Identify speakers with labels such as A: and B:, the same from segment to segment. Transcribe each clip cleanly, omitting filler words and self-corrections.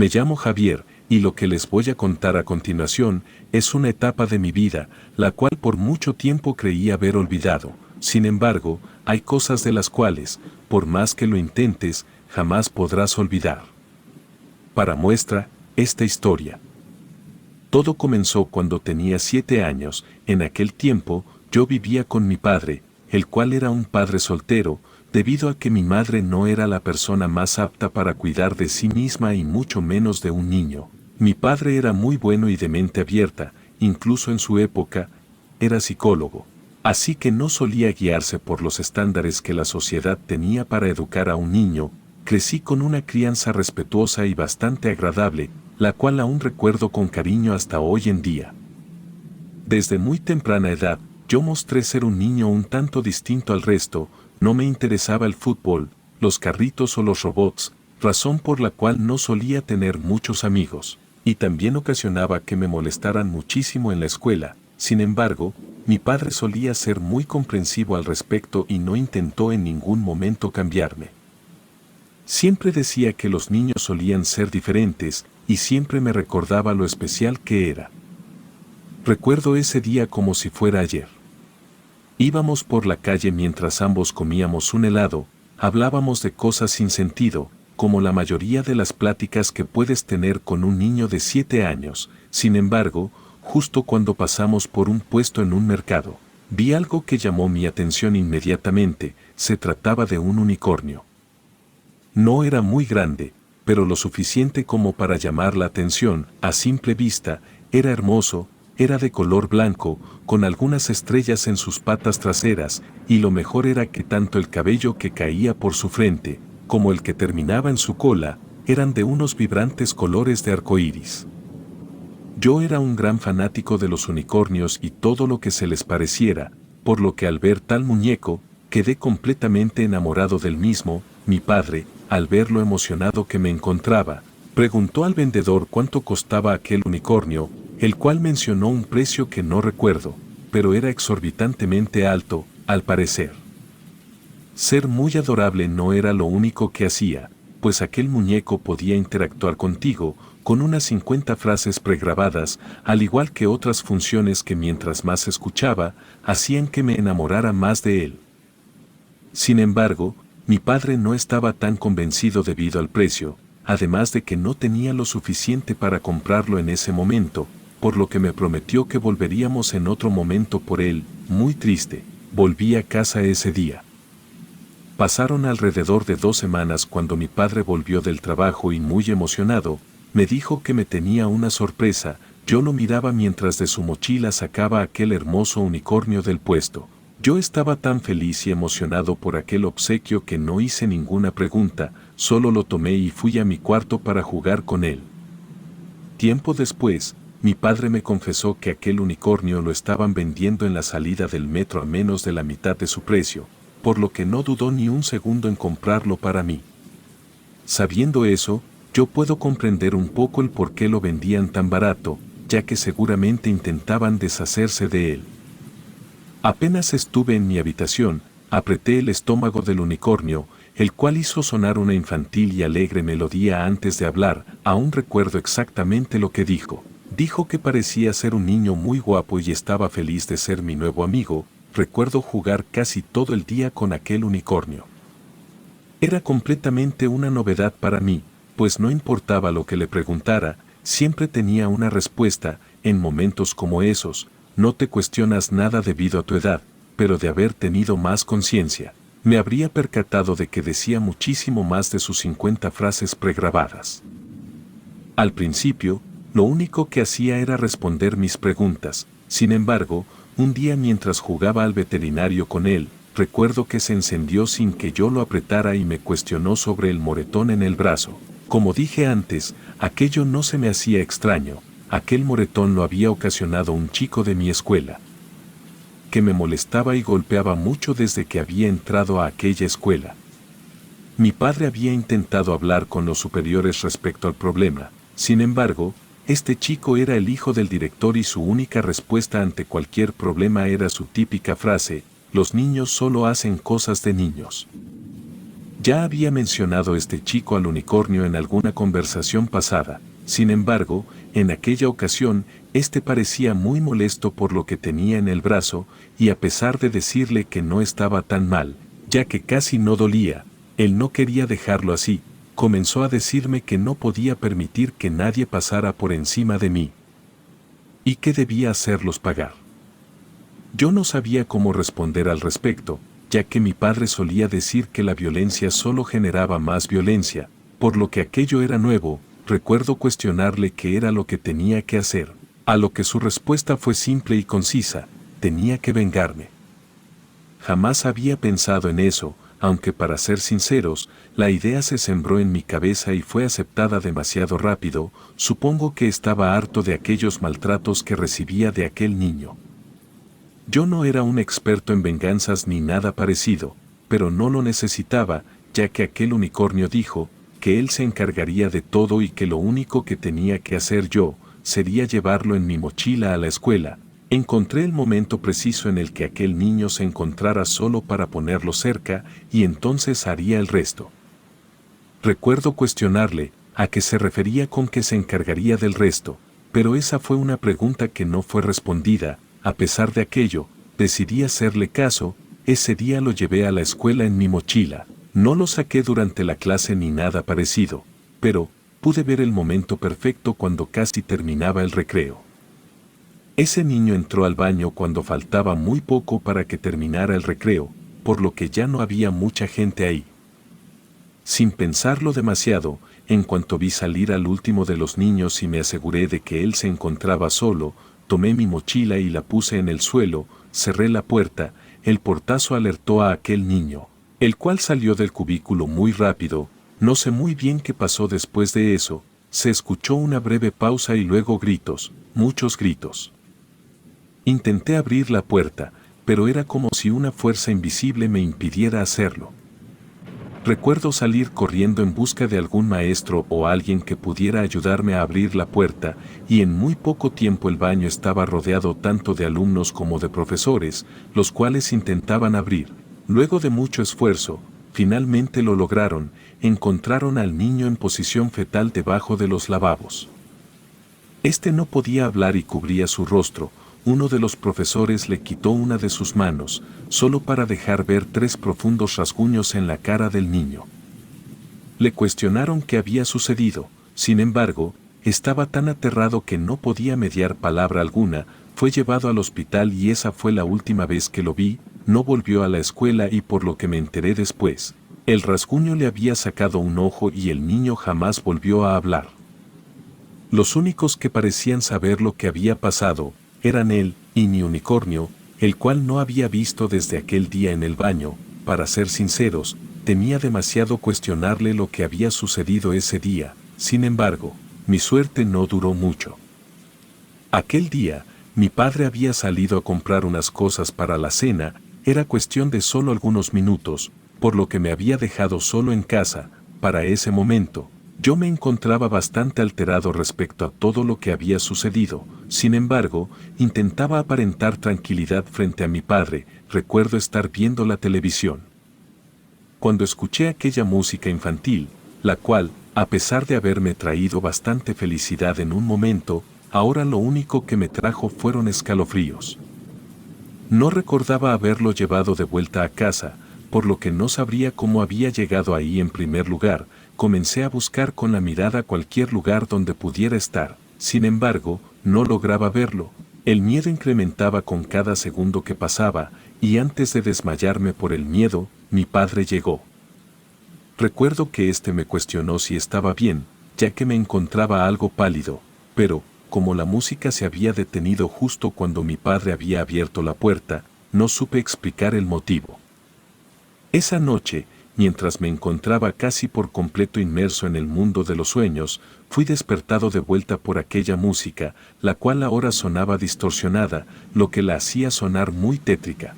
A: Me llamo Javier, y lo que les voy a contar a continuación es una etapa de mi vida, la cual por mucho tiempo creí haber olvidado. Sin embargo, hay cosas de las cuales, por más que lo intentes, jamás podrás olvidar. Para muestra, esta historia. Todo comenzó cuando tenía 7 años. En aquel tiempo, yo vivía con mi padre, el cual era un padre soltero, debido a que mi madre no era la persona más apta para cuidar de sí misma y mucho menos de un niño. Mi padre era muy bueno y de mente abierta, incluso en su época, era psicólogo. Así que no solía guiarse por los estándares que la sociedad tenía para educar a un niño. Crecí con una crianza respetuosa y bastante agradable, la cual aún recuerdo con cariño hasta hoy en día. Desde muy temprana edad, yo mostré ser un niño un tanto distinto al resto. No me interesaba el fútbol, los carritos o los robots, razón por la cual no solía tener muchos amigos, y también ocasionaba que me molestaran muchísimo en la escuela. Sin embargo, mi padre solía ser muy comprensivo al respecto y no intentó en ningún momento cambiarme. Siempre decía que los niños solían ser diferentes, y siempre me recordaba lo especial que era. Recuerdo ese día como si fuera ayer. Íbamos por la calle mientras ambos comíamos un helado, hablábamos de cosas sin sentido, como la mayoría de las pláticas que puedes tener con un niño de 7 años. Sin embargo, justo cuando pasamos por un puesto en un mercado, vi algo que llamó mi atención inmediatamente. Se trataba de un unicornio. No era muy grande, pero lo suficiente como para llamar la atención. A simple vista, era hermoso, era de color blanco, con algunas estrellas en sus patas traseras, y lo mejor era que tanto el cabello que caía por su frente, como el que terminaba en su cola, eran de unos vibrantes colores de arcoíris. Yo era un gran fanático de los unicornios y todo lo que se les pareciera, por lo que al ver tal muñeco, quedé completamente enamorado del mismo. Mi padre, al ver lo emocionado que me encontraba, preguntó al vendedor cuánto costaba aquel unicornio, el cual mencionó un precio que no recuerdo, pero era exorbitantemente alto, al parecer. Ser muy adorable no era lo único que hacía, pues aquel muñeco podía interactuar contigo, con unas 50 frases pregrabadas, al igual que otras funciones que mientras más escuchaba, hacían que me enamorara más de él. Sin embargo, mi padre no estaba tan convencido debido al precio, además de que no tenía lo suficiente para comprarlo en ese momento, por lo que me prometió que volveríamos en otro momento por él. Muy triste, volví a casa ese día. Pasaron alrededor de 2 semanas cuando mi padre volvió del trabajo y muy emocionado, me dijo que me tenía una sorpresa. Yo lo miraba mientras de su mochila sacaba aquel hermoso unicornio del puesto. Yo estaba tan feliz y emocionado por aquel obsequio que no hice ninguna pregunta, solo lo tomé y fui a mi cuarto para jugar con él. Tiempo después, mi padre me confesó que aquel unicornio lo estaban vendiendo en la salida del metro a menos de la mitad de su precio, por lo que no dudó ni un segundo en comprarlo para mí. Sabiendo eso, yo puedo comprender un poco el por qué lo vendían tan barato, ya que seguramente intentaban deshacerse de él. Apenas estuve en mi habitación, apreté el estómago del unicornio, el cual hizo sonar una infantil y alegre melodía antes de hablar. Aún recuerdo exactamente lo que dijo. Dijo que parecía ser un niño muy guapo y estaba feliz de ser mi nuevo amigo. Recuerdo jugar casi todo el día con aquel unicornio. Era completamente una novedad para mí, pues no importaba lo que le preguntara, siempre tenía una respuesta. En momentos como esos, no te cuestionas nada debido a tu edad, pero de haber tenido más conciencia, me habría percatado de que decía muchísimo más de sus 50 frases pregrabadas. Al principio, lo único que hacía era responder mis preguntas. Sin embargo, un día mientras jugaba al veterinario con él, recuerdo que se encendió sin que yo lo apretara y me cuestionó sobre el moretón en el brazo. Como dije antes, aquello no se me hacía extraño. Aquel moretón lo había ocasionado un chico de mi escuela, que me molestaba y golpeaba mucho desde que había entrado a aquella escuela. Mi padre había intentado hablar con los superiores respecto al problema. Sin embargo, este chico era el hijo del director y su única respuesta ante cualquier problema era su típica frase: los niños solo hacen cosas de niños. Ya había mencionado este chico al unicornio en alguna conversación pasada. Sin embargo, en aquella ocasión, este parecía muy molesto por lo que tenía en el brazo, y a pesar de decirle que no estaba tan mal, ya que casi no dolía, él no quería dejarlo así. Comenzó a decirme que no podía permitir que nadie pasara por encima de mí y que debía hacerlos pagar. Yo no sabía cómo responder al respecto, ya que mi padre solía decir que la violencia solo generaba más violencia, por lo que aquello era nuevo. Recuerdo cuestionarle qué era lo que tenía que hacer, a lo que su respuesta fue simple y concisa: tenía que vengarme. Jamás había pensado en eso, aunque para ser sinceros, la idea se sembró en mi cabeza y fue aceptada demasiado rápido. Supongo que estaba harto de aquellos maltratos que recibía de aquel niño. Yo no era un experto en venganzas ni nada parecido, pero no lo necesitaba, ya que aquel unicornio dijo que él se encargaría de todo y que lo único que tenía que hacer yo sería llevarlo en mi mochila a la escuela. Encontré el momento preciso en el que aquel niño se encontrara solo para ponerlo cerca, y entonces haría el resto. Recuerdo cuestionarle a qué se refería con que se encargaría del resto, pero esa fue una pregunta que no fue respondida. A pesar de aquello, decidí hacerle caso. Ese día lo llevé a la escuela en mi mochila. No lo saqué durante la clase ni nada parecido, pero pude ver el momento perfecto cuando casi terminaba el recreo. Ese niño entró al baño cuando faltaba muy poco para que terminara el recreo, por lo que ya no había mucha gente ahí. Sin pensarlo demasiado, en cuanto vi salir al último de los niños y me aseguré de que él se encontraba solo, tomé mi mochila y la puse en el suelo, cerré la puerta. El portazo alertó a aquel niño, el cual salió del cubículo muy rápido. No sé muy bien qué pasó después de eso. Se escuchó una breve pausa y luego gritos, muchos gritos. Intenté abrir la puerta, pero era como si una fuerza invisible me impidiera hacerlo. Recuerdo salir corriendo en busca de algún maestro o alguien que pudiera ayudarme a abrir la puerta, y en muy poco tiempo el baño estaba rodeado tanto de alumnos como de profesores, los cuales intentaban abrir. Luego de mucho esfuerzo, finalmente lo lograron. Encontraron al niño en posición fetal debajo de los lavabos. Este no podía hablar y cubría su rostro. Uno de los profesores le quitó una de sus manos, solo para dejar ver 3 profundos rasguños en la cara del niño. Le cuestionaron qué había sucedido. Sin embargo, estaba tan aterrado que no podía mediar palabra alguna. Fue llevado al hospital y esa fue la última vez que lo vi. No volvió a la escuela y, por lo que me enteré después, el rasguño le había sacado un ojo y el niño jamás volvió a hablar. Los únicos que parecían saber lo que había pasado eran él y mi unicornio, el cual no había visto desde aquel día en el baño. Para ser sinceros, temía demasiado cuestionarle lo que había sucedido ese día. Sin embargo, mi suerte no duró mucho. Aquel día, mi padre había salido a comprar unas cosas para la cena. Era cuestión de solo algunos minutos, por lo que me había dejado solo en casa. Para ese momento, yo me encontraba bastante alterado respecto a todo lo que había sucedido. Sin embargo, intentaba aparentar tranquilidad frente a mi padre. Recuerdo estar viendo la televisión cuando escuché aquella música infantil, la cual, a pesar de haberme traído bastante felicidad en un momento, ahora lo único que me trajo fueron escalofríos. No recordaba haberlo llevado de vuelta a casa, por lo que no sabría cómo había llegado ahí en primer lugar. Comencé a buscar con la mirada cualquier lugar donde pudiera estar. Sin embargo, no lograba verlo. El miedo incrementaba con cada segundo que pasaba, y antes de desmayarme por el miedo, mi padre llegó. Recuerdo que este me cuestionó si estaba bien, ya que me encontraba algo pálido, pero, como la música se había detenido justo cuando mi padre había abierto la puerta, no supe explicar el motivo. Esa noche, mientras me encontraba casi por completo inmerso en el mundo de los sueños, fui despertado de vuelta por aquella música, la cual ahora sonaba distorsionada, lo que la hacía sonar muy tétrica.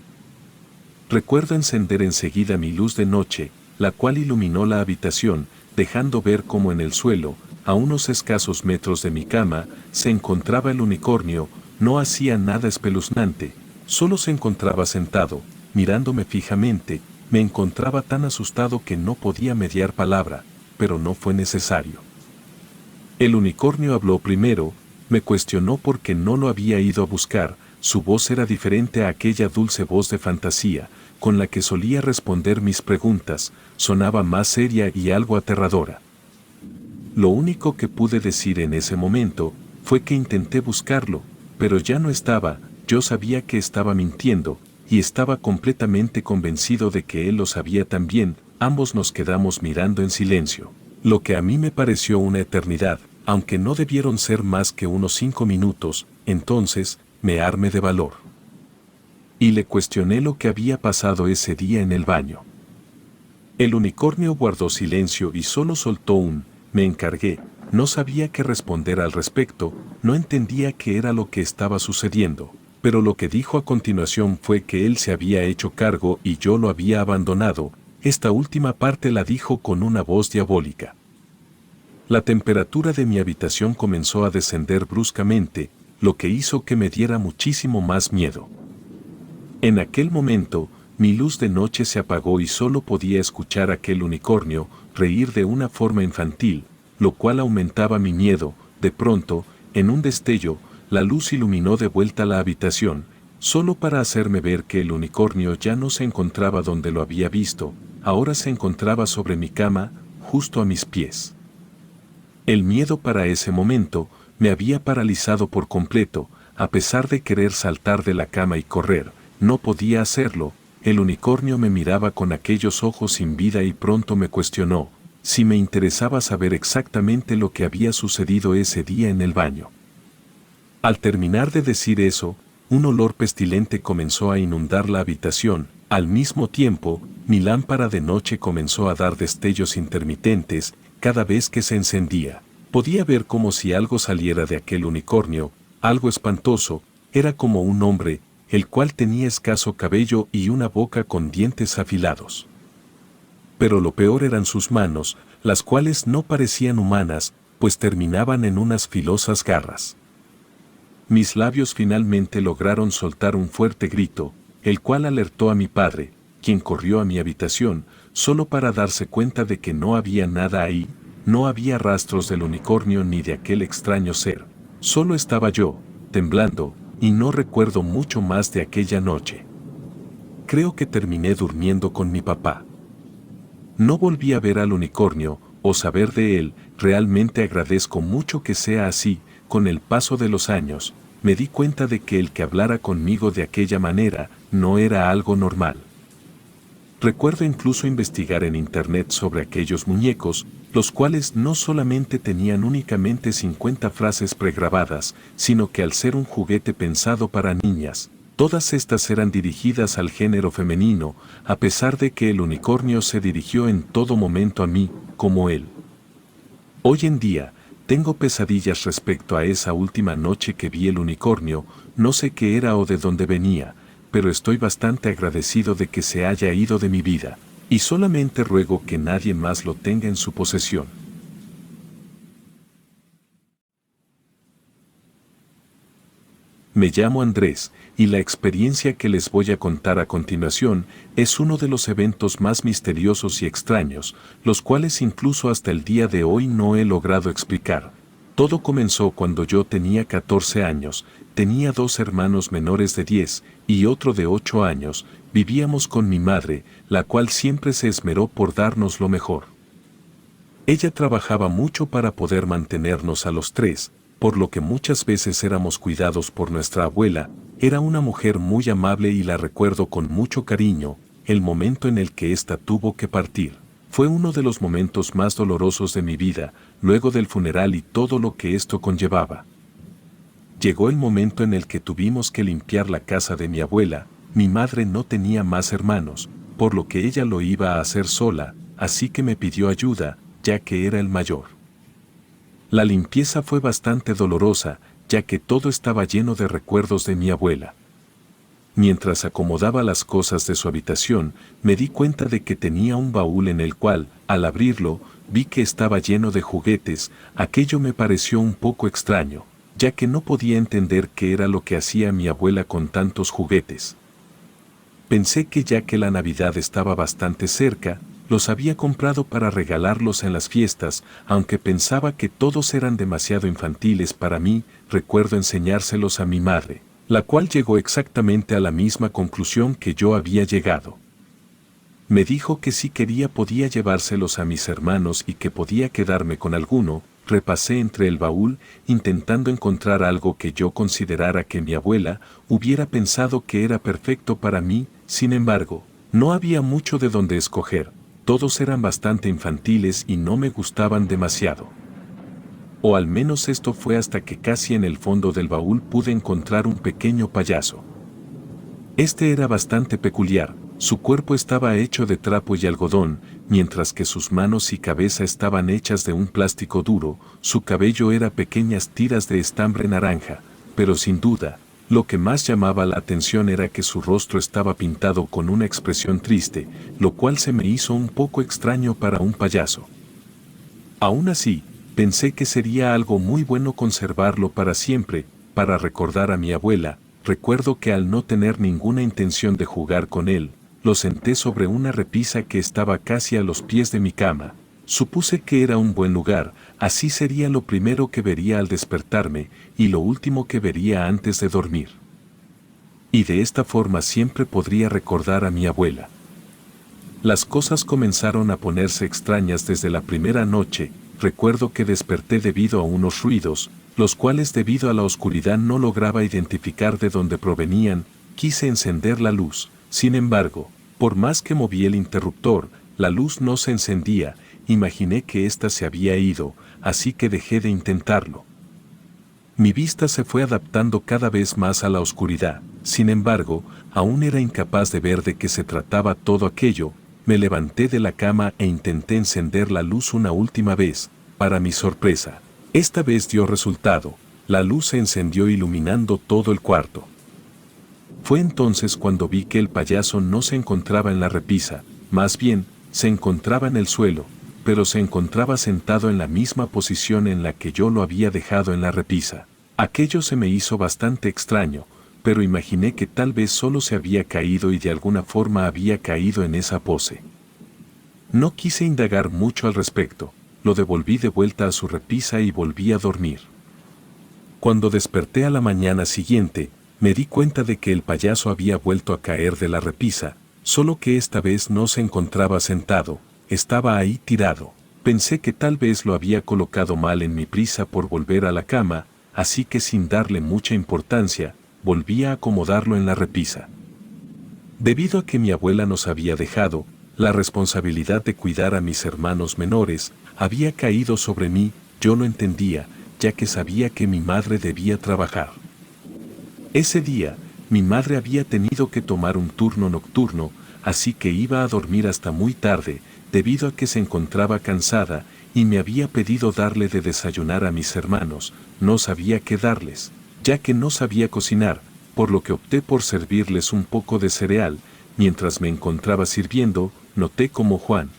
A: Recuerdo encender enseguida mi luz de noche, la cual iluminó la habitación, dejando ver cómo en el suelo, a unos escasos metros de mi cama, se encontraba el unicornio. No hacía nada espeluznante, solo se encontraba sentado, mirándome fijamente. Me encontraba tan asustado que no podía mediar palabra, pero no fue necesario. El unicornio habló primero, me cuestionó por qué no lo había ido a buscar, su voz era diferente a aquella dulce voz de fantasía, con la que solía responder mis preguntas, sonaba más seria y algo aterradora. Lo único que pude decir en ese momento fue que intenté buscarlo, pero ya no estaba, yo sabía que estaba mintiendo, y estaba completamente convencido de que él lo sabía también, ambos nos quedamos mirando en silencio, lo que a mí me pareció una eternidad, aunque no debieron ser más que unos 5 minutos, entonces, me armé de valor. Y le cuestioné lo que había pasado ese día en el baño. El unicornio guardó silencio y solo soltó un, me encargué, no sabía qué responder al respecto, no entendía qué era lo que estaba sucediendo, pero lo que dijo a continuación fue que él se había hecho cargo y yo lo había abandonado, esta última parte la dijo con una voz diabólica. La temperatura de mi habitación comenzó a descender bruscamente, lo que hizo que me diera muchísimo más miedo. En aquel momento, mi luz de noche se apagó y solo podía escuchar a aquel unicornio reír de una forma infantil, lo cual aumentaba mi miedo. De pronto, en un destello, la luz iluminó de vuelta la habitación, solo para hacerme ver que el unicornio ya no se encontraba donde lo había visto, ahora se encontraba sobre mi cama, justo a mis pies. El miedo para ese momento me había paralizado por completo, a pesar de querer saltar de la cama y correr, no podía hacerlo. El unicornio me miraba con aquellos ojos sin vida y pronto me cuestionó si me interesaba saber exactamente lo que había sucedido ese día en el baño. Al terminar de decir eso, un olor pestilente comenzó a inundar la habitación, al mismo tiempo, mi lámpara de noche comenzó a dar destellos intermitentes cada vez que se encendía. Podía ver como si algo saliera de aquel unicornio, algo espantoso, era como un hombre, el cual tenía escaso cabello y una boca con dientes afilados. Pero lo peor eran sus manos, las cuales no parecían humanas, pues terminaban en unas filosas garras. Mis labios finalmente lograron soltar un fuerte grito, el cual alertó a mi padre, quien corrió a mi habitación, solo para darse cuenta de que no había nada ahí, no había rastros del unicornio ni de aquel extraño ser, solo estaba yo, temblando, y no recuerdo mucho más de aquella noche. Creo que terminé durmiendo con mi papá. No volví a ver al unicornio, o saber de él, realmente agradezco mucho que sea así. Con el paso de los años, me di cuenta de que el que hablara conmigo de aquella manera no era algo normal. Recuerdo incluso investigar en internet sobre aquellos muñecos, los cuales no solamente tenían únicamente 50 frases pregrabadas, sino que al ser un juguete pensado para niñas, todas estas eran dirigidas al género femenino, a pesar de que el unicornio se dirigió en todo momento a mí, como él. Hoy en día, tengo pesadillas respecto a esa última noche que vi el unicornio, no sé qué era o de dónde venía, pero estoy bastante agradecido de que se haya ido de mi vida, y solamente ruego que nadie más lo tenga en su posesión. Me llamo Andrés, y la experiencia que les voy a contar a continuación es uno de los eventos más misteriosos y extraños, los cuales incluso hasta el día de hoy no he logrado explicar. Todo comenzó cuando yo tenía 14 años, tenía 2 hermanos menores de 10 y otro de 8 años, vivíamos con mi madre, la cual siempre se esmeró por darnos lo mejor. Ella trabajaba mucho para poder mantenernos a los 3, por lo que muchas veces éramos cuidados por nuestra abuela. Era una mujer muy amable y la recuerdo con mucho cariño. El momento en el que ésta tuvo que partir fue uno de los momentos más dolorosos de mi vida, luego del funeral y todo lo que esto conllevaba. Llegó el momento en el que tuvimos que limpiar la casa de mi abuela. Mi madre no tenía más hermanos, por lo que ella lo iba a hacer sola, así que me pidió ayuda, ya que era el mayor. La limpieza fue bastante dolorosa, ya que todo estaba lleno de recuerdos de mi abuela. Mientras acomodaba las cosas de su habitación, me di cuenta de que tenía un baúl en el cual, al abrirlo, vi que estaba lleno de juguetes. Aquello me pareció un poco extraño, ya que no podía entender qué era lo que hacía mi abuela con tantos juguetes. Pensé que ya que la Navidad estaba bastante cerca, los había comprado para regalarlos en las fiestas, aunque pensaba que todos eran demasiado infantiles para mí. Recuerdo enseñárselos a mi madre, la cual llegó exactamente a la misma conclusión que yo había llegado. Me dijo que si quería podía llevárselos a mis hermanos y que podía quedarme con alguno. Repasé entre el baúl, intentando encontrar algo que yo considerara que mi abuela hubiera pensado que era perfecto para mí. Sin embargo, no había mucho de donde escoger. Todos eran bastante infantiles y no me gustaban demasiado. O al menos esto fue hasta que casi en el fondo del baúl pude encontrar un pequeño payaso. Este era bastante peculiar. Su cuerpo estaba hecho de trapo y algodón, mientras que sus manos y cabeza estaban hechas de un plástico duro. Su cabello era pequeñas tiras de estambre naranja, pero sin duda, lo que más llamaba la atención era que su rostro estaba pintado con una expresión triste, lo cual se me hizo un poco extraño para un payaso. Aún así, pensé que sería algo muy bueno conservarlo para siempre, para recordar a mi abuela. Recuerdo que al no tener ninguna intención de jugar con él, lo senté sobre una repisa que estaba casi a los pies de mi cama. Supuse que era un buen lugar, así sería lo primero que vería al despertarme y lo último que vería antes de dormir. Y de esta forma siempre podría recordar a mi abuela. Las cosas comenzaron a ponerse extrañas desde la primera noche. Recuerdo que desperté debido a unos ruidos, los cuales debido a la oscuridad no lograba identificar de dónde provenían. Quise encender la luz. Sin embargo, por más que moví el interruptor, la luz no se encendía. Imaginé que ésta se había ido, así que dejé de intentarlo. Mi vista se fue adaptando cada vez más a la oscuridad. Sin embargo, aún era incapaz de ver de qué se trataba todo aquello. Me levanté de la cama e intenté encender la luz una última vez. Para mi sorpresa, esta vez dio resultado. La luz se encendió iluminando todo el cuarto. Fue entonces cuando vi que el payaso no se encontraba en la repisa, más bien, se encontraba en el suelo, pero se encontraba sentado en la misma posición en la que yo lo había dejado en la repisa. Aquello se me hizo bastante extraño, pero imaginé que tal vez solo se había caído y de alguna forma había caído en esa pose. No quise indagar mucho al respecto, lo devolví de vuelta a su repisa y volví a dormir. Cuando desperté a la mañana siguiente, me di cuenta de que el payaso había vuelto a caer de la repisa, solo que esta vez no se encontraba sentado, estaba ahí tirado. Pensé que tal vez lo había colocado mal en mi prisa por volver a la cama, así que sin darle mucha importancia, volví a acomodarlo en la repisa. Debido a que mi abuela nos había dejado, la responsabilidad de cuidar a mis hermanos menores había caído sobre mí. Yo lo entendía, ya que sabía que mi madre debía trabajar. Ese día, mi madre había tenido que tomar un turno nocturno, así que iba a dormir hasta muy tarde, debido a que se encontraba cansada, y me había pedido darle de desayunar a mis hermanos. No sabía qué darles, ya que no sabía cocinar, por lo que opté por servirles un poco de cereal. Mientras me encontraba sirviendo, noté como Juan,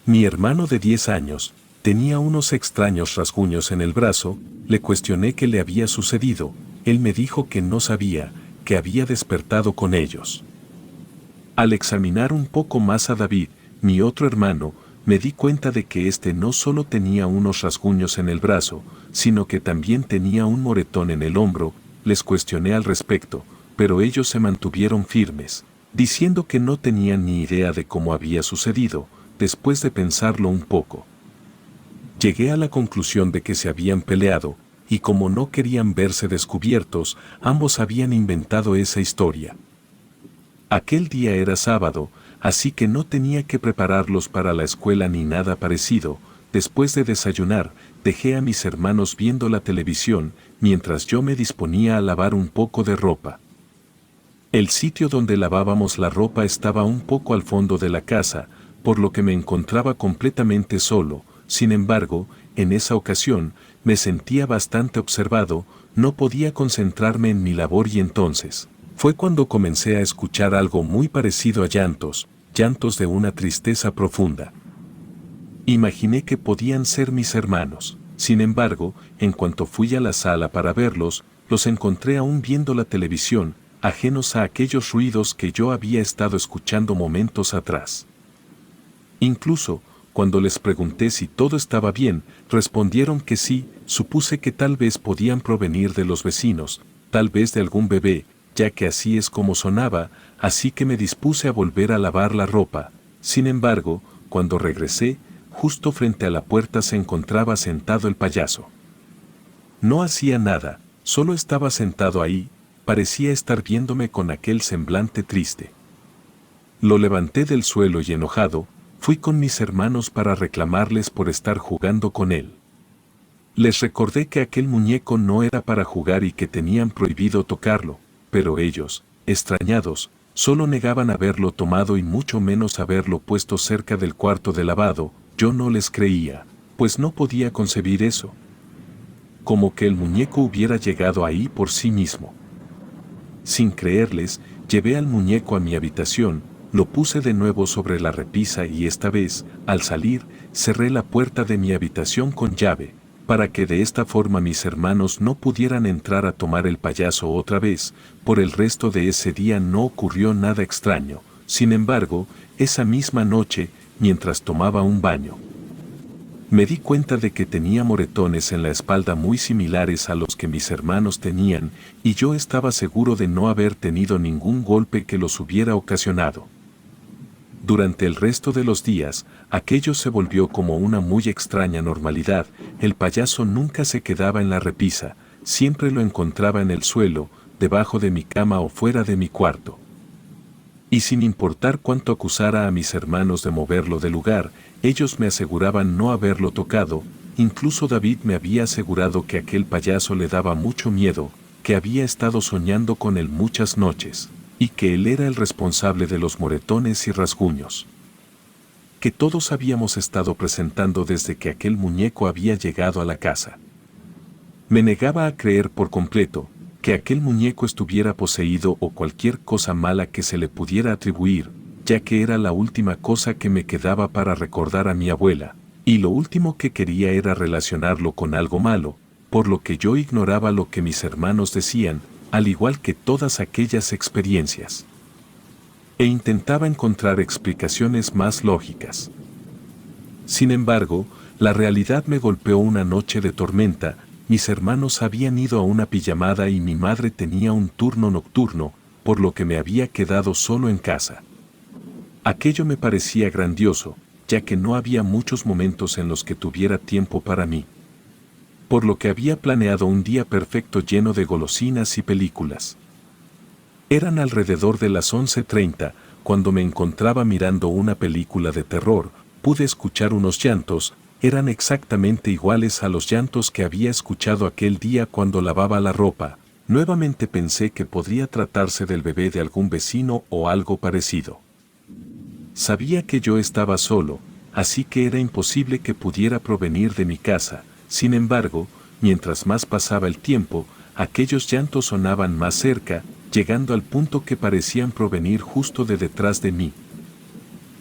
A: mi hermano de 10 años, tenía unos extraños rasguños en el brazo. Le cuestioné qué le había sucedido. Él me dijo que no sabía, que había despertado con ellos. Al examinar un poco más a David, mi otro hermano, me di cuenta de que este no solo tenía unos rasguños en el brazo, sino que también tenía un moretón en el hombro. Les cuestioné al respecto, pero ellos se mantuvieron firmes, diciendo que no tenían ni idea de cómo había sucedido. Después de pensarlo un poco, llegué a la conclusión de que se habían peleado, y como no querían verse descubiertos, ambos habían inventado esa historia. Aquel día era sábado, así que no tenía que prepararlos para la escuela ni nada parecido. Después de desayunar, dejé a mis hermanos viendo la televisión, mientras yo me disponía a lavar un poco de ropa. El sitio donde lavábamos la ropa estaba un poco al fondo de la casa, por lo que me encontraba completamente solo. Sin embargo, en esa ocasión, me sentía bastante observado, no podía concentrarme en mi labor y entonces fue cuando comencé a escuchar algo muy parecido a llantos, llantos de una tristeza profunda. Imaginé que podían ser mis hermanos. Sin embargo, en cuanto fui a la sala para verlos, los encontré aún viendo la televisión. ajenos a aquellos ruidos que yo había estado escuchando momentos atrás. Incluso, cuando les pregunté si todo estaba bien, respondieron que sí. Supuse que tal vez podían provenir de los vecinos, tal vez de algún bebé, ya que así es como sonaba, así que me dispuse a volver a lavar la ropa. Sin embargo, cuando regresé, justo frente a la puerta se encontraba sentado el payaso. No hacía nada, solo estaba sentado ahí, parecía estar viéndome con aquel semblante triste. Lo levanté del suelo y enojado, fui con mis hermanos para reclamarles por estar jugando con él. Les recordé que aquel muñeco no era para jugar y que tenían prohibido tocarlo, pero ellos, extrañados, solo negaban haberlo tomado y mucho menos haberlo puesto cerca del cuarto de lavado. Yo no les creía, pues no podía concebir eso. Como que el muñeco hubiera llegado ahí por sí mismo. Sin creerles, llevé al muñeco a mi habitación, lo puse de nuevo sobre la repisa y esta vez, al salir, cerré la puerta de mi habitación con llave, para que de esta forma mis hermanos no pudieran entrar a tomar el payaso otra vez. Por el resto de ese día no ocurrió nada extraño. Sin embargo, esa misma noche, mientras tomaba un baño, me di cuenta de que tenía moretones en la espalda muy similares a los que mis hermanos tenían, y yo estaba seguro de no haber tenido ningún golpe que los hubiera ocasionado. Durante el resto de los días, aquello se volvió como una muy extraña normalidad. El payaso nunca se quedaba en la repisa, siempre lo encontraba en el suelo, debajo de mi cama o fuera de mi cuarto. Y sin importar cuánto acusara a mis hermanos de moverlo del lugar, ellos me aseguraban no haberlo tocado. Incluso David me había asegurado que aquel payaso le daba mucho miedo, que había estado soñando con él muchas noches, y que él era el responsable de los moretones y rasguños que todos habíamos estado presentando desde que aquel muñeco había llegado a la casa. Me negaba a creer por completo que aquel muñeco estuviera poseído o cualquier cosa mala que se le pudiera atribuir, ya que era la última cosa que me quedaba para recordar a mi abuela, y lo último que quería era relacionarlo con algo malo, por lo que yo ignoraba lo que mis hermanos decían, al igual que todas aquellas experiencias. E intentaba encontrar explicaciones más lógicas. Sin embargo, la realidad me golpeó una noche de tormenta. Mis hermanos habían ido a una pijamada y mi madre tenía un turno nocturno, por lo que me había quedado solo en casa. Aquello me parecía grandioso, ya que no había muchos momentos en los que tuviera tiempo para mí. Por lo que había planeado un día perfecto lleno de golosinas y películas. Eran alrededor de las 11:30, cuando me encontraba mirando una película de terror, pude escuchar unos llantos. Eran exactamente iguales a los llantos que había escuchado aquel día cuando lavaba la ropa. Nuevamente pensé que podría tratarse del bebé de algún vecino o algo parecido. Sabía que yo estaba solo, así que era imposible que pudiera provenir de mi casa. Sin embargo, mientras más pasaba el tiempo, aquellos llantos sonaban más cerca, llegando al punto que parecían provenir justo de detrás de mí.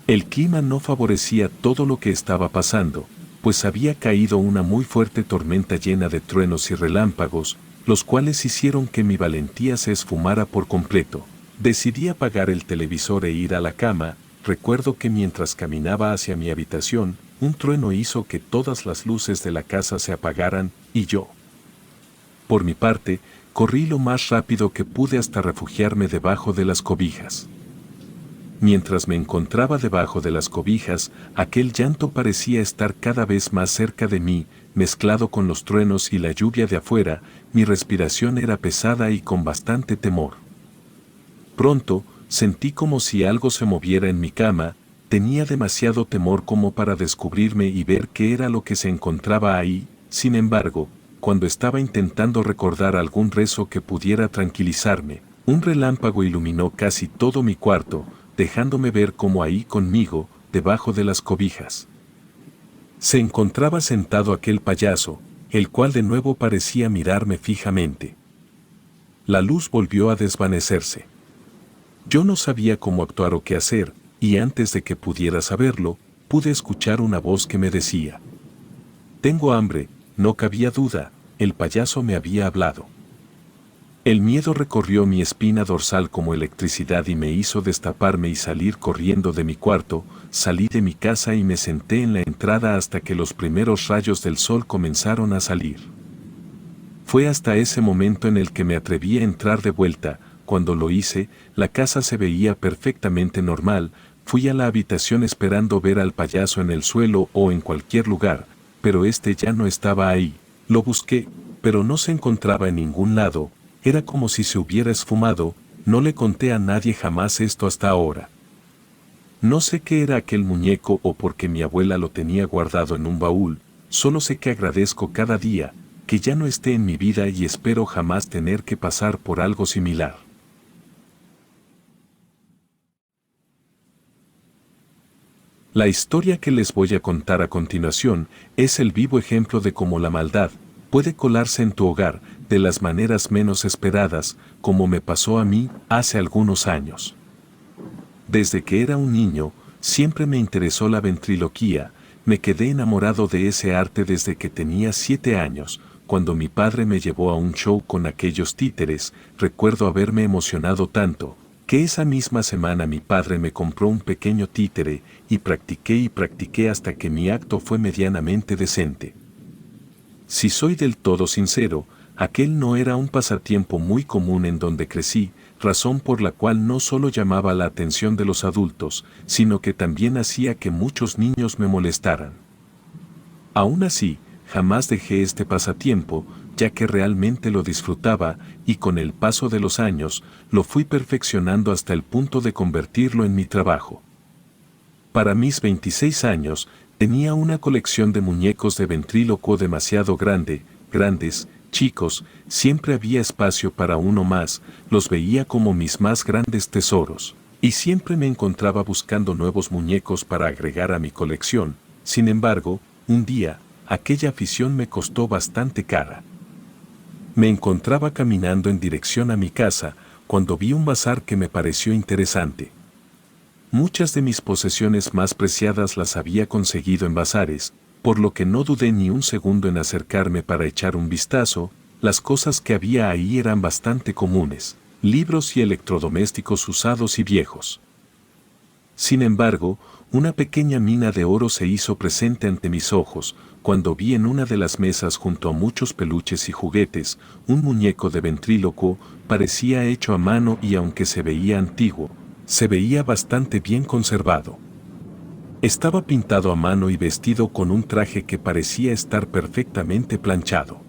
A: El clima no favorecía todo lo que estaba pasando, pues había caído una muy fuerte tormenta llena de truenos y relámpagos, los cuales hicieron que mi valentía se esfumara por completo. Decidí apagar el televisor e ir a la cama. Recuerdo que mientras caminaba hacia mi habitación, un trueno hizo que todas las luces de la casa se apagaran, y yo, por mi parte, corrí lo más rápido que pude hasta refugiarme debajo de las cobijas. Mientras me encontraba debajo de las cobijas, aquel llanto parecía estar cada vez más cerca de mí, mezclado con los truenos y la lluvia de afuera. Mi respiración era pesada y con bastante temor. Pronto, sentí como si algo se moviera en mi cama. Tenía demasiado temor como para descubrirme y ver qué era lo que se encontraba ahí. Sin embargo, cuando estaba intentando recordar algún rezo que pudiera tranquilizarme, un relámpago iluminó casi todo mi cuarto, dejándome ver cómo ahí conmigo, debajo de las cobijas, se encontraba sentado aquel payaso, el cual de nuevo parecía mirarme fijamente. La luz volvió a desvanecerse. Yo no sabía cómo actuar o qué hacer, y antes de que pudiera saberlo, pude escuchar una voz que me decía: «Tengo hambre». No cabía duda, el payaso me había hablado. El miedo recorrió mi espina dorsal como electricidad y me hizo destaparme y salir corriendo de mi cuarto. Salí de mi casa y me senté en la entrada hasta que los primeros rayos del sol comenzaron a salir. Fue hasta ese momento en el que me atreví a entrar de vuelta. Cuando lo hice, la casa se veía perfectamente normal. Fui a la habitación esperando ver al payaso en el suelo o en cualquier lugar, pero este ya no estaba ahí. Lo busqué, pero no se encontraba en ningún lado. Era como si se hubiera esfumado. No le conté a nadie jamás esto hasta ahora. No sé qué era aquel muñeco o por qué mi abuela lo tenía guardado en un baúl. Solo sé que agradezco cada día que ya no esté en mi vida y espero jamás tener que pasar por algo similar. La historia que les voy a contar a continuación es el vivo ejemplo de cómo la maldad puede colarse en tu hogar de las maneras menos esperadas, como me pasó a mí hace algunos años. Desde que era un niño, siempre me interesó la ventriloquía. Me quedé enamorado de ese arte desde que tenía 7 años. Cuando mi padre me llevó a un show con aquellos títeres, recuerdo haberme emocionado tanto, que esa misma semana mi padre me compró un pequeño títere y practiqué hasta que mi acto fue medianamente decente. Si soy del todo sincero, aquel no era un pasatiempo muy común en donde crecí, razón por la cual no solo llamaba la atención de los adultos, sino que también hacía que muchos niños me molestaran. Aún así, jamás dejé este pasatiempo, ya que realmente lo disfrutaba, y con el paso de los años, lo fui perfeccionando hasta el punto de convertirlo en mi trabajo. Para mis 26 años, tenía una colección de muñecos de ventrílocuo demasiado grandes, chicos, siempre había espacio para uno más, los veía como mis más grandes tesoros, y siempre me encontraba buscando nuevos muñecos para agregar a mi colección. Sin embargo, un día, aquella afición me costó bastante cara. Me encontraba caminando en dirección a mi casa, cuando vi un bazar que me pareció interesante. Muchas de mis posesiones más preciadas las había conseguido en bazares, por lo que no dudé ni un segundo en acercarme para echar un vistazo. Las cosas que había ahí eran bastante comunes, libros y electrodomésticos usados y viejos. Sin embargo, una pequeña mina de oro se hizo presente ante mis ojos, cuando vi en una de las mesas junto a muchos peluches y juguetes, un muñeco de ventrílocuo. Parecía hecho a mano y aunque se veía antiguo, se veía bastante bien conservado. Estaba pintado a mano y vestido con un traje que parecía estar perfectamente planchado.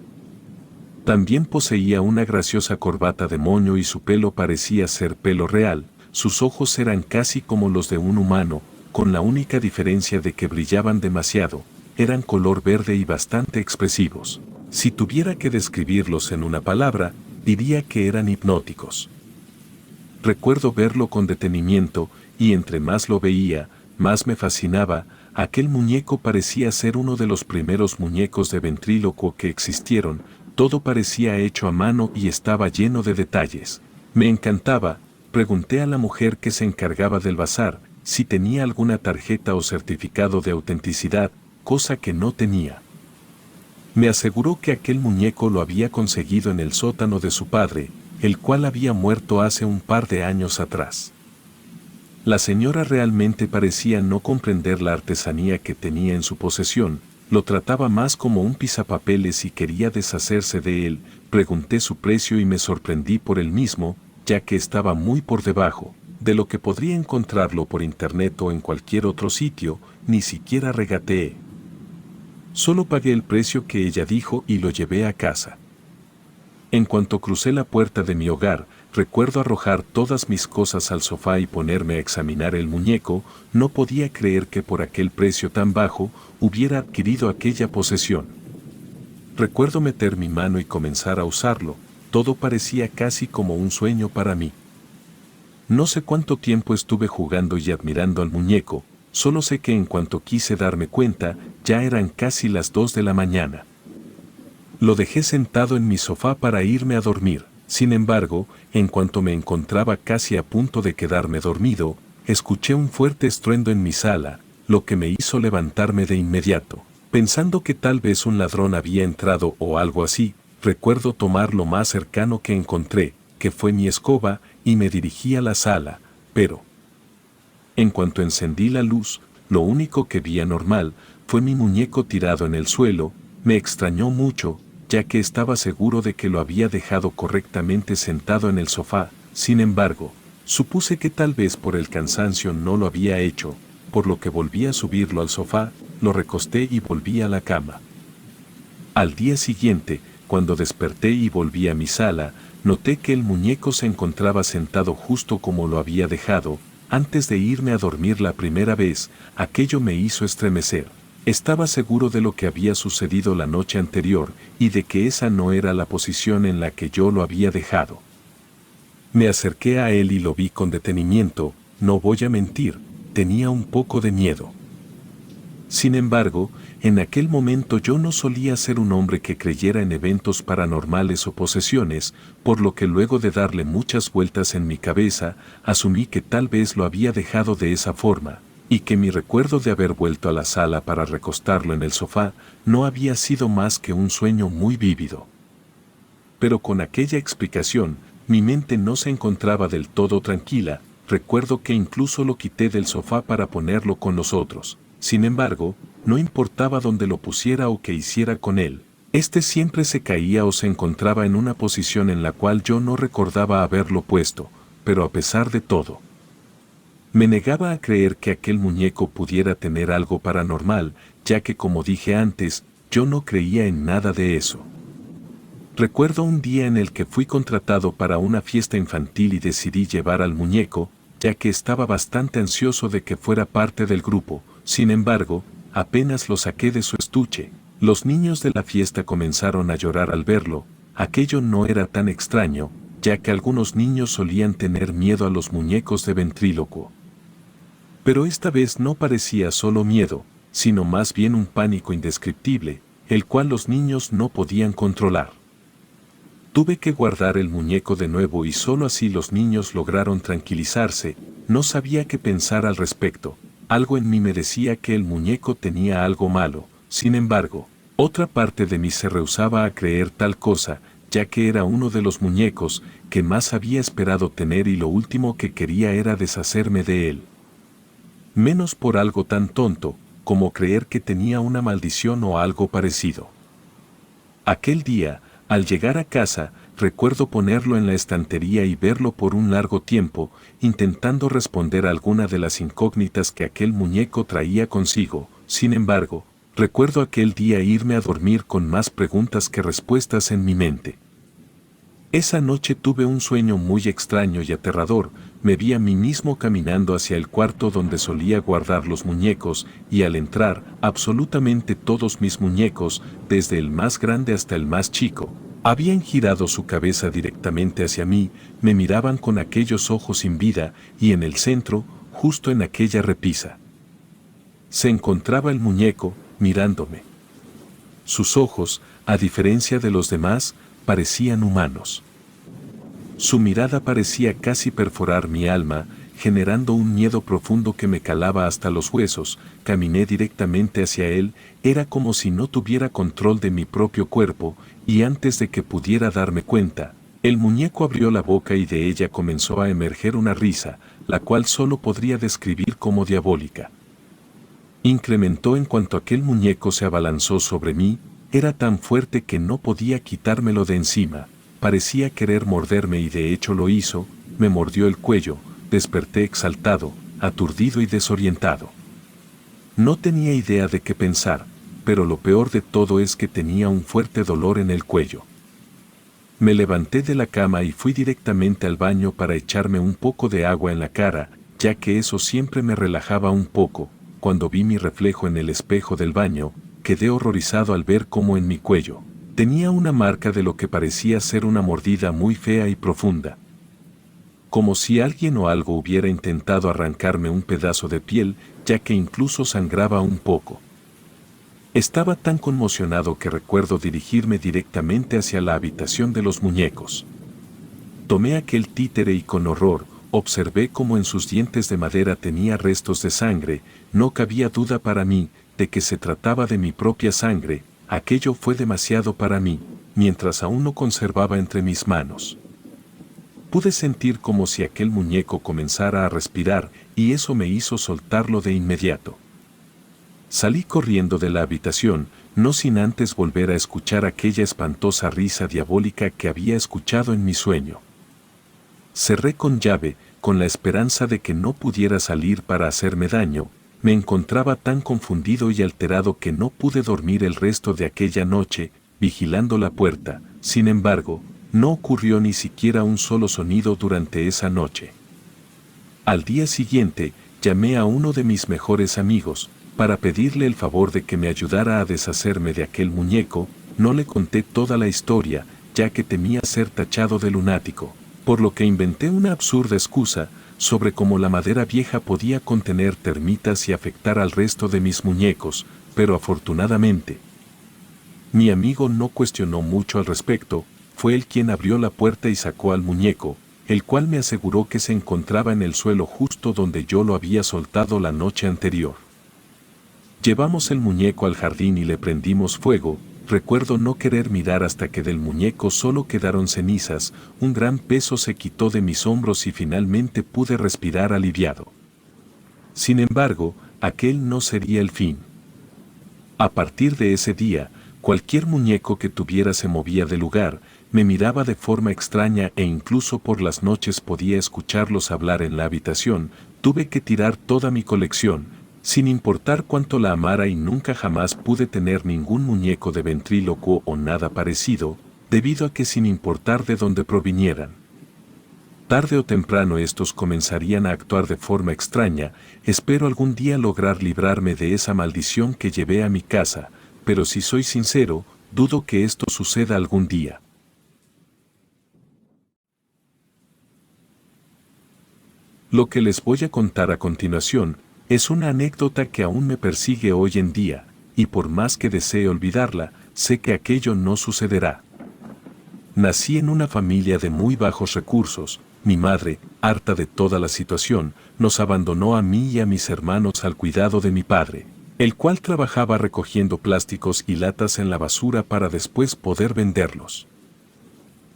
A: También poseía una graciosa corbata de moño y su pelo parecía ser pelo real. Sus ojos eran casi como los de un humano, con la única diferencia de que brillaban demasiado. Eran color verde y bastante expresivos. Si tuviera que describirlos en una palabra, diría que eran hipnóticos. Recuerdo verlo con detenimiento, y entre más lo veía, más me fascinaba. Aquel muñeco parecía ser uno de los primeros muñecos de ventrílocuo que existieron. Todo parecía hecho a mano y estaba lleno de detalles. Me encantaba. Pregunté a la mujer que se encargaba del bazar si tenía alguna tarjeta o certificado de autenticidad, cosa que no tenía. Me aseguró que aquel muñeco lo había conseguido en el sótano de su padre, el cual había muerto hace un par de años atrás. La señora realmente parecía no comprender la artesanía que tenía en su posesión. Lo trataba más como un pisapapeles y quería deshacerse de él. Pregunté su precio y me sorprendí por el mismo, ya que estaba muy por debajo de lo que podría encontrarlo por internet o en cualquier otro sitio. Ni siquiera regateé. Solo pagué el precio que ella dijo y lo llevé a casa. En cuanto crucé la puerta de mi hogar, recuerdo arrojar todas mis cosas al sofá y ponerme a examinar el muñeco. No podía creer que por aquel precio tan bajo hubiera adquirido aquella posesión. Recuerdo meter mi mano y comenzar a usarlo. Todo parecía casi como un sueño para mí. No sé cuánto tiempo estuve jugando y admirando al muñeco. Solo sé que en cuanto quise darme cuenta, ya eran casi las 2 de la mañana. Lo dejé sentado en mi sofá para irme a dormir. Sin embargo, en cuanto me encontraba casi a punto de quedarme dormido, escuché un fuerte estruendo en mi sala, lo que me hizo levantarme de inmediato. Pensando que tal vez un ladrón había entrado o algo así, Recuerdo tomar lo más cercano que encontré, que fue mi escoba, y me dirigí a la sala, pero en cuanto encendí la luz, lo único que vi anormal fue mi muñeco tirado en el suelo. Me extrañó mucho, ya que estaba seguro de que lo había dejado correctamente sentado en el sofá. Sin embargo, supuse que tal vez por el cansancio no lo había hecho, por lo que volví a subirlo al sofá, lo recosté y volví a la cama. Al día siguiente, cuando desperté y volví a mi sala, noté que el muñeco se encontraba sentado justo como lo había dejado. Antes de irme a dormir la primera vez, aquello me hizo estremecer. Estaba seguro de lo que había sucedido la noche anterior y de que esa no era la posición en la que yo lo había dejado. Me acerqué a él y lo vi con detenimiento. No voy a mentir, tenía un poco de miedo. Sin embargo, en aquel momento yo no solía ser un hombre que creyera en eventos paranormales o posesiones, por lo que luego de darle muchas vueltas en mi cabeza, asumí que tal vez lo había dejado de esa forma, y que mi recuerdo de haber vuelto a la sala para recostarlo en el sofá no había sido más que un sueño muy vívido. Pero con aquella explicación, mi mente no se encontraba del todo tranquila. Recuerdo que incluso lo quité del sofá para ponerlo con los otros. Sin embargo, no importaba dónde lo pusiera o qué hiciera con él, este siempre se caía o se encontraba en una posición en la cual yo no recordaba haberlo puesto, pero a pesar de todo, me negaba a creer que aquel muñeco pudiera tener algo paranormal, ya que como dije antes, yo no creía en nada de eso. Recuerdo un día en el que fui contratado para una fiesta infantil y decidí llevar al muñeco, ya que estaba bastante ansioso de que fuera parte del grupo. Sin embargo, apenas lo saqué de su estuche, los niños de la fiesta comenzaron a llorar al verlo. Aquello no era tan extraño, ya que algunos niños solían tener miedo a los muñecos de ventrílocuo. Pero esta vez no parecía solo miedo, sino más bien un pánico indescriptible, el cual los niños no podían controlar. Tuve que guardar el muñeco de nuevo y solo así los niños lograron tranquilizarse. No sabía qué pensar al respecto. Algo en mí me decía que el muñeco tenía algo malo. Sin embargo, otra parte de mí se rehusaba a creer tal cosa, ya que era uno de los muñecos que más había esperado tener y lo último que quería era deshacerme de él. Menos por algo tan tonto, como creer que tenía una maldición o algo parecido. Aquel día, al llegar a casa, recuerdo ponerlo en la estantería y verlo por un largo tiempo, intentando responder alguna de las incógnitas que aquel muñeco traía consigo. Sin embargo, recuerdo aquel día irme a dormir con más preguntas que respuestas en mi mente. Esa noche tuve un sueño muy extraño y aterrador. Me vi a mí mismo caminando hacia el cuarto donde solía guardar los muñecos, y al entrar, absolutamente todos mis muñecos, desde el más grande hasta el más chico, habían girado su cabeza directamente hacia mí, me miraban con aquellos ojos sin vida, y en el centro, justo en aquella repisa, se encontraba el muñeco, mirándome. Sus ojos, a diferencia de los demás, parecían humanos. Su mirada parecía casi perforar mi alma, generando un miedo profundo que me calaba hasta los huesos. Caminé directamente hacia él, era como si no tuviera control de mi propio cuerpo, y antes de que pudiera darme cuenta, el muñeco abrió la boca y de ella comenzó a emerger una risa, la cual solo podría describir como diabólica. Incrementó en cuanto aquel muñeco se abalanzó sobre mí. Era tan fuerte que no podía quitármelo de encima, parecía querer morderme y de hecho lo hizo. Me mordió el cuello. Desperté exaltado, aturdido y desorientado. No tenía idea de qué pensar, pero lo peor de todo es que tenía un fuerte dolor en el cuello. Me levanté de la cama y fui directamente al baño para echarme un poco de agua en la cara, ya que eso siempre me relajaba un poco. Cuando vi mi reflejo en el espejo del baño, quedé horrorizado al ver cómo en mi cuello tenía una marca de lo que parecía ser una mordida muy fea y profunda. Como si alguien o algo hubiera intentado arrancarme un pedazo de piel, ya que incluso sangraba un poco. Estaba tan conmocionado que recuerdo dirigirme directamente hacia la habitación de los muñecos. Tomé aquel títere y con horror, observé cómo en sus dientes de madera tenía restos de sangre. No cabía duda para mí de que se trataba de mi propia sangre. Aquello fue demasiado para mí. mientras aún lo conservaba entre mis manos. Pude sentir como si aquel muñeco comenzara a respirar, y eso me hizo soltarlo de inmediato. Salí corriendo de la habitación, no sin antes volver a escuchar aquella espantosa risa diabólica que había escuchado en mi sueño. Cerré con llave, con la esperanza de que no pudiera salir para hacerme daño. Me encontraba tan confundido y alterado que no pude dormir el resto de aquella noche, vigilando la puerta. Sin embargo, no ocurrió ni siquiera un solo sonido durante esa noche. Al día siguiente, llamé a uno de mis mejores amigos, para pedirle el favor de que me ayudara a deshacerme de aquel muñeco. No le conté toda la historia, ya que temía ser tachado de lunático, por lo que inventé una absurda excusa sobre cómo la madera vieja podía contener termitas y afectar al resto de mis muñecos, pero afortunadamente, mi amigo no cuestionó mucho al respecto. Fue él quien abrió la puerta y sacó al muñeco, el cual me aseguró que se encontraba en el suelo justo donde yo lo había soltado la noche anterior. Llevamos el muñeco al jardín y le prendimos fuego. Recuerdo no querer mirar hasta que del muñeco solo quedaron cenizas. Un gran peso se quitó de mis hombros y finalmente pude respirar aliviado. Sin embargo, aquel no sería el fin. A partir de ese día, cualquier muñeco que tuviera se movía de lugar, me miraba de forma extraña e incluso por las noches podía escucharlos hablar en la habitación. Tuve que tirar toda mi colección, sin importar cuánto la amara, y nunca jamás pude tener ningún muñeco de ventrílocuo o nada parecido, debido a que sin importar de dónde provinieran, tarde o temprano estos comenzarían a actuar de forma extraña. Espero algún día lograr librarme de esa maldición que llevé a mi casa, pero si soy sincero, dudo que esto suceda algún día. Lo que les voy a contar a continuación es una anécdota que aún me persigue hoy en día, y por más que desee olvidarla, sé que aquello no sucederá. Nací en una familia de muy bajos recursos. Mi madre, harta de toda la situación, nos abandonó a mí y a mis hermanos al cuidado de mi padre, el cual trabajaba recogiendo plásticos y latas en la basura para después poder venderlos.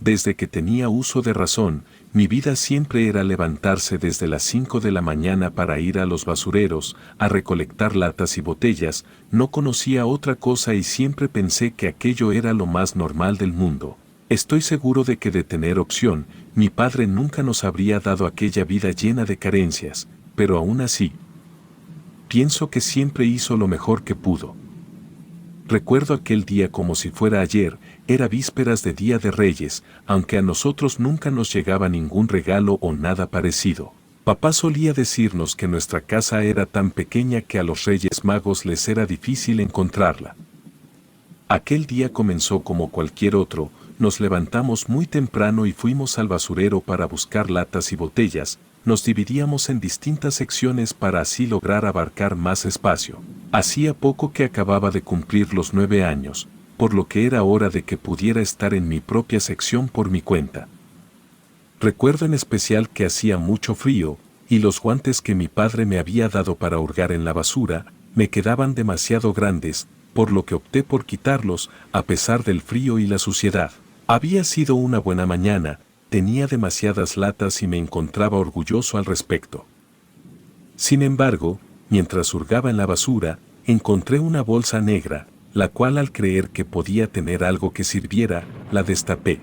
A: Desde que tenía uso de razón, mi vida siempre era levantarse desde las 5 de la mañana para ir a los basureros, a recolectar latas y botellas. No conocía otra cosa y siempre pensé que aquello era lo más normal del mundo. Estoy seguro de que de tener opción, mi padre nunca nos habría dado aquella vida llena de carencias, pero aún así, pienso que siempre hizo lo mejor que pudo. Recuerdo aquel día como si fuera ayer. Era vísperas de Día de Reyes, aunque a nosotros nunca nos llegaba ningún regalo o nada parecido. Papá solía decirnos que nuestra casa era tan pequeña que a los Reyes Magos les era difícil encontrarla. Aquel día comenzó como cualquier otro. Nos levantamos muy temprano y fuimos al basurero para buscar latas y botellas. Nos dividíamos en distintas secciones para así lograr abarcar más espacio. Hacía poco que acababa de cumplir los 9 años, por lo que era hora de que pudiera estar en mi propia sección por mi cuenta. Recuerdo en especial que hacía mucho frío, y los guantes que mi padre me había dado para hurgar en la basura me quedaban demasiado grandes, por lo que opté por quitarlos a pesar del frío y la suciedad. Había sido una buena mañana. Tenía demasiadas latas y me encontraba orgulloso al respecto. Sin embargo, mientras hurgaba en la basura, encontré una bolsa negra, la cual al creer que podía tener algo que sirviera, la destapé.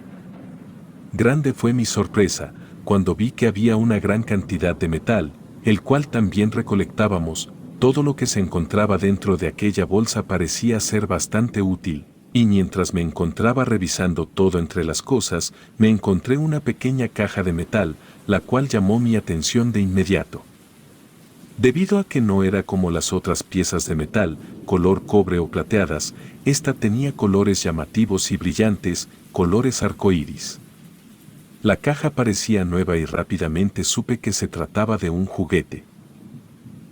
A: Grande fue mi sorpresa cuando vi que había una gran cantidad de metal, el cual también recolectábamos. Todo lo que se encontraba dentro de aquella bolsa parecía ser bastante útil. Y mientras me encontraba revisando todo entre las cosas, me encontré una pequeña caja de metal, la cual llamó mi atención de inmediato. Debido a que no era como las otras piezas de metal, color cobre o plateadas, esta tenía colores llamativos y brillantes, colores arcoíris. La caja parecía nueva y rápidamente supe que se trataba de un juguete.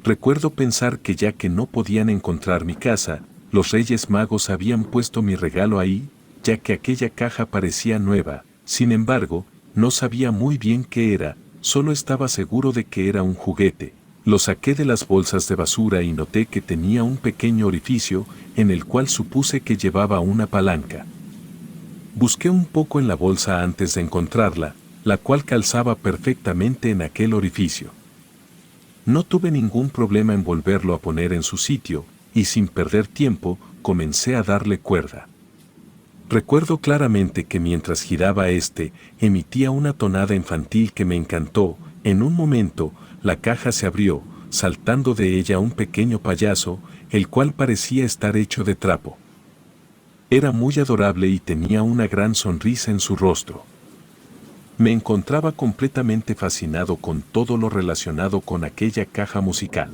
A: Recuerdo pensar que ya que no podían encontrar mi casa, los Reyes Magos habían puesto mi regalo ahí, ya que aquella caja parecía nueva. Sin embargo, no sabía muy bien qué era, solo estaba seguro de que era un juguete. Lo saqué de las bolsas de basura y noté que tenía un pequeño orificio, en el cual supuse que llevaba una palanca. Busqué un poco en la bolsa antes de encontrarla, la cual calzaba perfectamente en aquel orificio. No tuve ningún problema en volverlo a poner en su sitio, y sin perder tiempo, comencé a darle cuerda. Recuerdo claramente que mientras giraba emitía una tonada infantil que me encantó. En un momento, la caja se abrió, saltando de ella un pequeño payaso, el cual parecía estar hecho de trapo. Era muy adorable y tenía una gran sonrisa en su rostro. Me encontraba completamente fascinado con todo lo relacionado con aquella caja musical.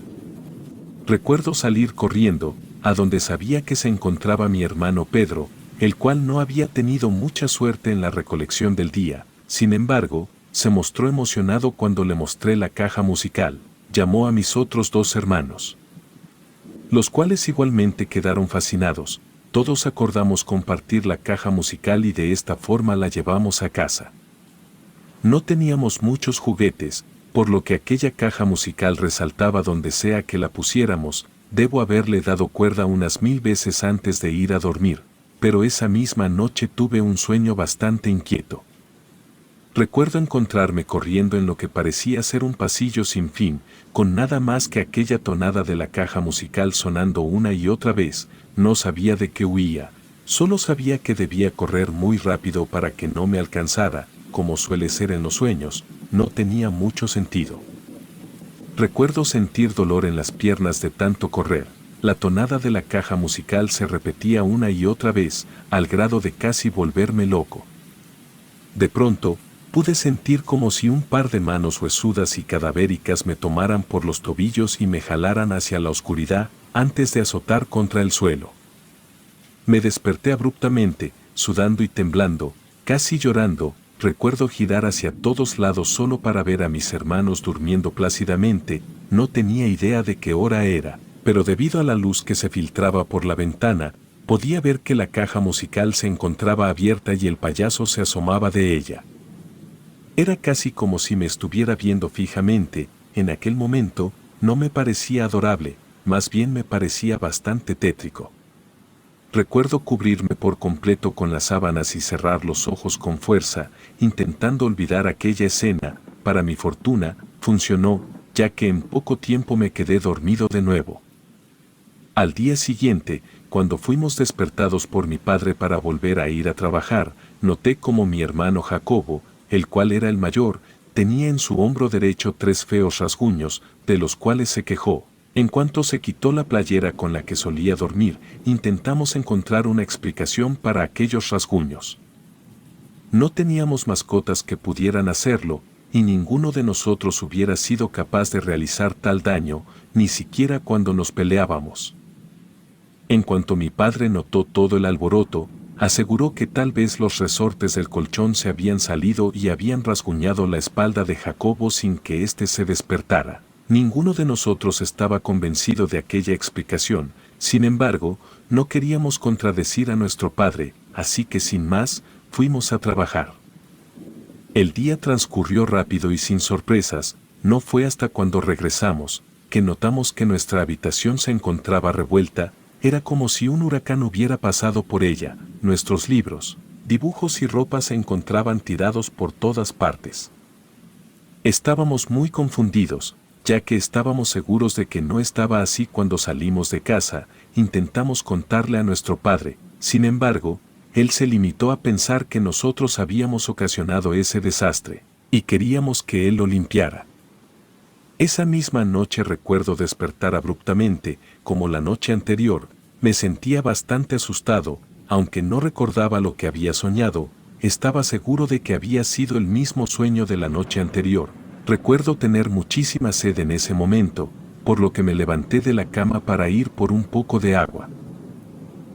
A: Recuerdo salir corriendo, a donde sabía que se encontraba mi hermano Pedro, el cual no había tenido mucha suerte en la recolección del día. Sin embargo, se mostró emocionado cuando le mostré la caja musical. Llamó a mis otros 2 hermanos, los cuales igualmente quedaron fascinados. Todos acordamos compartir la caja musical y de esta forma la llevamos a casa. No teníamos muchos juguetes, por lo que aquella caja musical resaltaba donde sea que la pusiéramos. Debo haberle dado cuerda unas 1000 veces antes de ir a dormir, pero esa misma noche tuve un sueño bastante inquieto. Recuerdo encontrarme corriendo en lo que parecía ser un pasillo sin fin, con nada más que aquella tonada de la caja musical sonando una y otra vez. No sabía de qué huía, solo sabía que debía correr muy rápido para que no me alcanzara, como suele ser en los sueños. No tenía mucho sentido. Recuerdo sentir dolor en las piernas de tanto correr. La tonada de la caja musical se repetía una y otra vez, al grado de casi volverme loco. De pronto, pude sentir como si un par de manos huesudas y cadavéricas me tomaran por los tobillos y me jalaran hacia la oscuridad, antes de azotar contra el suelo. Me desperté abruptamente, sudando y temblando, casi llorando. Recuerdo girar hacia todos lados solo para ver a mis hermanos durmiendo plácidamente. No tenía idea de qué hora era, pero debido a la luz que se filtraba por la ventana, podía ver que la caja musical se encontraba abierta y el payaso se asomaba de ella. Era casi como si me estuviera viendo fijamente. En aquel momento, no me parecía adorable, más bien me parecía bastante tétrico. Recuerdo cubrirme por completo con las sábanas y cerrar los ojos con fuerza, intentando olvidar aquella escena. Para mi fortuna, funcionó, ya que en poco tiempo me quedé dormido de nuevo. Al día siguiente, cuando fuimos despertados por mi padre para volver a ir a trabajar, noté como mi hermano Jacobo, el cual era el mayor, tenía en su hombro derecho 3 feos rasguños, de los cuales se quejó. En cuanto se quitó la playera con la que solía dormir, intentamos encontrar una explicación para aquellos rasguños. No teníamos mascotas que pudieran hacerlo, y ninguno de nosotros hubiera sido capaz de realizar tal daño, ni siquiera cuando nos peleábamos. En cuanto mi padre notó todo el alboroto, aseguró que tal vez los resortes del colchón se habían salido y habían rasguñado la espalda de Jacobo sin que éste se despertara. Ninguno de nosotros estaba convencido de aquella explicación. Sin embargo, no queríamos contradecir a nuestro padre, así que sin más, fuimos a trabajar. El día transcurrió rápido y sin sorpresas. No fue hasta cuando regresamos, que notamos que nuestra habitación se encontraba revuelta. Era como si un huracán hubiera pasado por ella. Nuestros libros, dibujos y ropa se encontraban tirados por todas partes. Estábamos muy confundidos, ya que estábamos seguros de que no estaba así cuando salimos de casa. Intentamos contarle a nuestro padre. Sin embargo, él se limitó a pensar que nosotros habíamos ocasionado ese desastre, y queríamos que él lo limpiara. Esa misma noche recuerdo despertar abruptamente. Como la noche anterior, me sentía bastante asustado. Aunque no recordaba lo que había soñado, estaba seguro de que había sido el mismo sueño de la noche anterior. Recuerdo tener muchísima sed en ese momento, por lo que me levanté de la cama para ir por un poco de agua.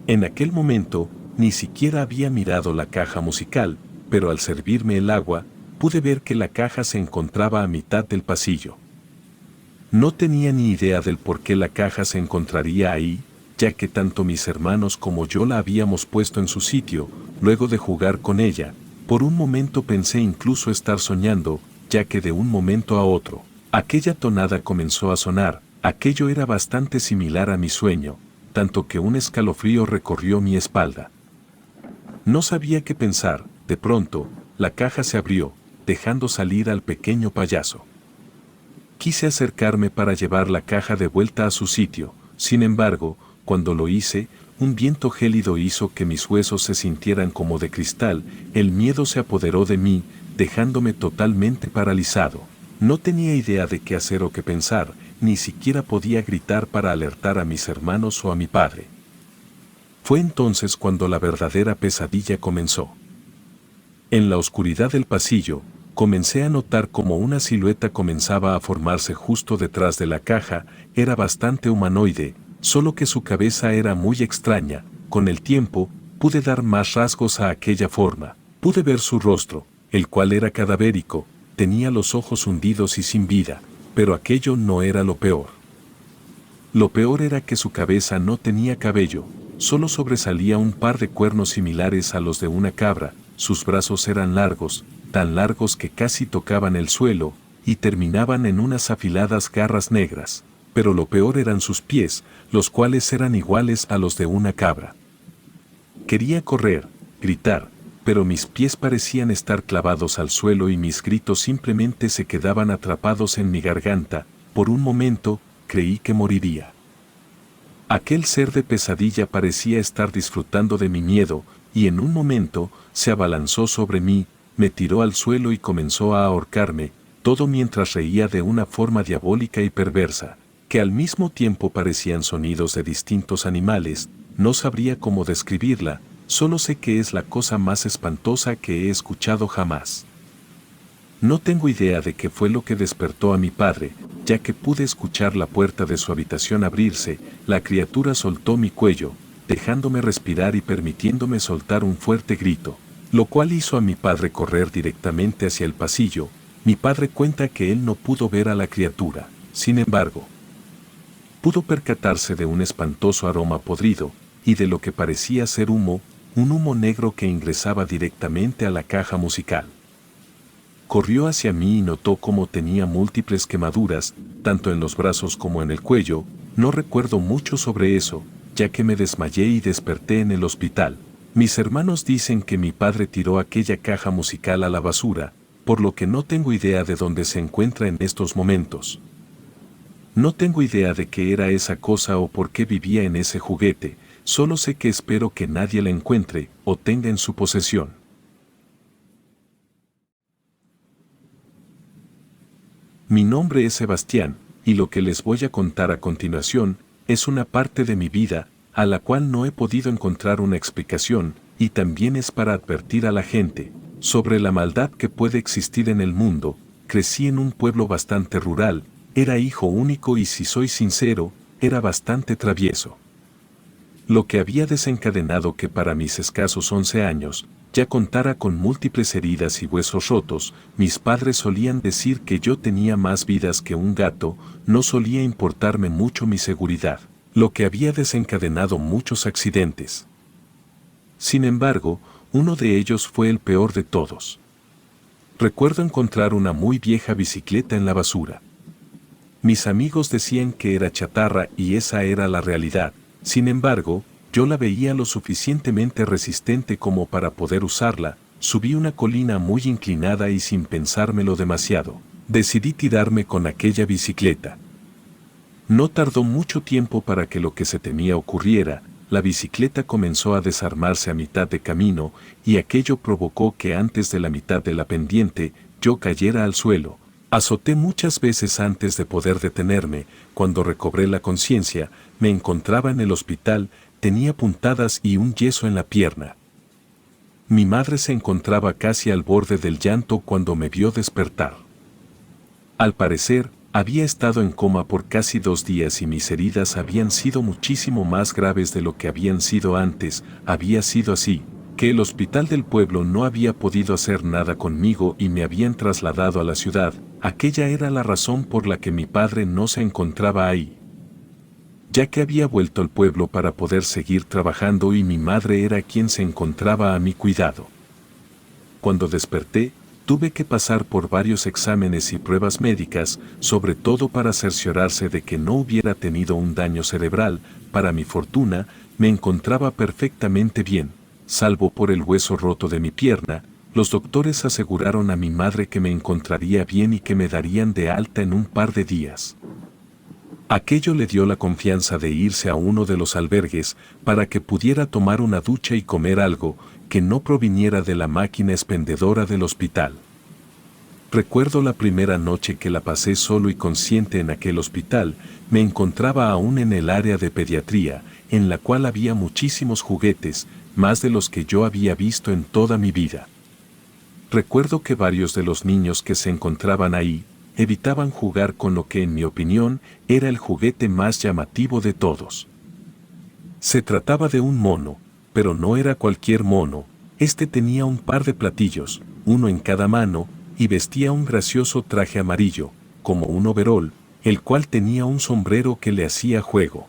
A: En aquel momento, ni siquiera había mirado la caja musical, pero al servirme el agua, pude ver que la caja se encontraba a mitad del pasillo. No tenía ni idea del por qué la caja se encontraría ahí, ya que tanto mis hermanos como yo la habíamos puesto en su sitio. Luego de jugar con ella, por un momento pensé incluso estar soñando, ya que de un momento a otro, aquella tonada comenzó a sonar. Aquello era bastante similar a mi sueño, tanto que un escalofrío recorrió mi espalda. No sabía qué pensar. De pronto, la caja se abrió, dejando salir al pequeño payaso. Quise acercarme para llevar la caja de vuelta a su sitio. Sin embargo, cuando lo hice, un viento gélido hizo que mis huesos se sintieran como de cristal. El miedo se apoderó de mí, dejándome totalmente paralizado. No tenía idea de qué hacer o qué pensar, ni siquiera podía gritar para alertar a mis hermanos o a mi padre. Fue entonces cuando la verdadera pesadilla comenzó. En la oscuridad del pasillo, comencé a notar cómo una silueta comenzaba a formarse justo detrás de la caja. Era bastante humanoide, solo que su cabeza era muy extraña. Con el tiempo, pude dar más rasgos a aquella forma. Pude ver su rostro, el cual era cadavérico, tenía los ojos hundidos y sin vida, pero aquello no era lo peor. Lo peor era que su cabeza no tenía cabello, solo sobresalía un par de cuernos similares a los de una cabra. Sus brazos eran largos, tan largos que casi tocaban el suelo, y terminaban en unas afiladas garras negras. Pero lo peor eran sus pies, los cuales eran iguales a los de una cabra. Quería correr, gritar, pero mis pies parecían estar clavados al suelo y mis gritos simplemente se quedaban atrapados en mi garganta. Por un momento, creí que moriría. Aquel ser de pesadilla parecía estar disfrutando de mi miedo, y en un momento, se abalanzó sobre mí, me tiró al suelo y comenzó a ahorcarme, todo mientras reía de una forma diabólica y perversa, que al mismo tiempo parecían sonidos de distintos animales. No sabría cómo describirla, solo sé que es la cosa más espantosa que he escuchado jamás. No tengo idea de qué fue lo que despertó a mi padre, ya que pude escuchar la puerta de su habitación abrirse. La criatura soltó mi cuello, dejándome respirar y permitiéndome soltar un fuerte grito, lo cual hizo a mi padre correr directamente hacia el pasillo. Mi padre cuenta que él no pudo ver a la criatura, sin embargo, pudo percatarse de un espantoso aroma podrido, y de lo que parecía ser humo, un humo negro que ingresaba directamente a la caja musical. Corrió hacia mí y notó cómo tenía múltiples quemaduras, tanto en los brazos como en el cuello. No recuerdo mucho sobre eso, ya que me desmayé y desperté en el hospital. Mis hermanos dicen que mi padre tiró aquella caja musical a la basura, por lo que no tengo idea de dónde se encuentra en estos momentos. No tengo idea de qué era esa cosa o por qué vivía en ese juguete, solo sé que espero que nadie la encuentre o tenga en su posesión. Mi nombre es Sebastián, y lo que les voy a contar a continuación es una parte de mi vida a la cual no he podido encontrar una explicación, y también es para advertir a la gente sobre la maldad que puede existir en el mundo. Crecí en un pueblo bastante rural, era hijo único y, si soy sincero, era bastante travieso. Lo que había desencadenado que para mis escasos 11 años ya contara con múltiples heridas y huesos rotos. Mis padres solían decir que yo tenía más vidas que un gato. No solía importarme mucho mi seguridad, lo que había desencadenado muchos accidentes. Sin embargo, uno de ellos fue el peor de todos. Recuerdo encontrar una muy vieja bicicleta en la basura. Mis amigos decían que era chatarra y esa era la realidad. Sin embargo, yo la veía lo suficientemente resistente como para poder usarla. Subí una colina muy inclinada y, sin pensármelo demasiado, decidí tirarme con aquella bicicleta. No tardó mucho tiempo para que lo que se temía ocurriera. La bicicleta comenzó a desarmarse a mitad de camino, y aquello provocó que antes de la mitad de la pendiente yo cayera al suelo. Azoté muchas veces antes de poder detenerme. Cuando recobré la conciencia, me encontraba en el hospital, tenía puntadas y un yeso en la pierna. Mi madre se encontraba casi al borde del llanto cuando me vio despertar. Al parecer, había estado en coma por casi 2 días y mis heridas habían sido muchísimo más graves de lo que habían sido antes. Había sido así que el hospital del pueblo no había podido hacer nada conmigo y me habían trasladado a la ciudad. Aquella era la razón por la que mi padre no se encontraba ahí, ya que había vuelto al pueblo para poder seguir trabajando y mi madre era quien se encontraba a mi cuidado. Cuando desperté, tuve que pasar por varios exámenes y pruebas médicas, sobre todo para cerciorarse de que no hubiera tenido un daño cerebral. Para mi fortuna, me encontraba perfectamente bien. salvo por el hueso roto de mi pierna. Los doctores aseguraron a mi madre que me encontraría bien y que me darían de alta en un par de días. Aquello le dio la confianza de irse a uno de los albergues para que pudiera tomar una ducha y comer algo que no proviniera de la máquina expendedora del hospital. Recuerdo la primera noche que la pasé solo y consciente en aquel hospital. Me encontraba aún en el área de pediatría, en la cual había muchísimos juguetes, más de los que yo había visto en toda mi vida. Recuerdo que varios de los niños que se encontraban ahí evitaban jugar con lo que en mi opinión era el juguete más llamativo de todos. Se trataba de un mono, pero no era cualquier mono. Este tenía un par de platillos, uno en cada mano, y vestía un gracioso traje amarillo, como un overol, el cual tenía un sombrero que le hacía juego.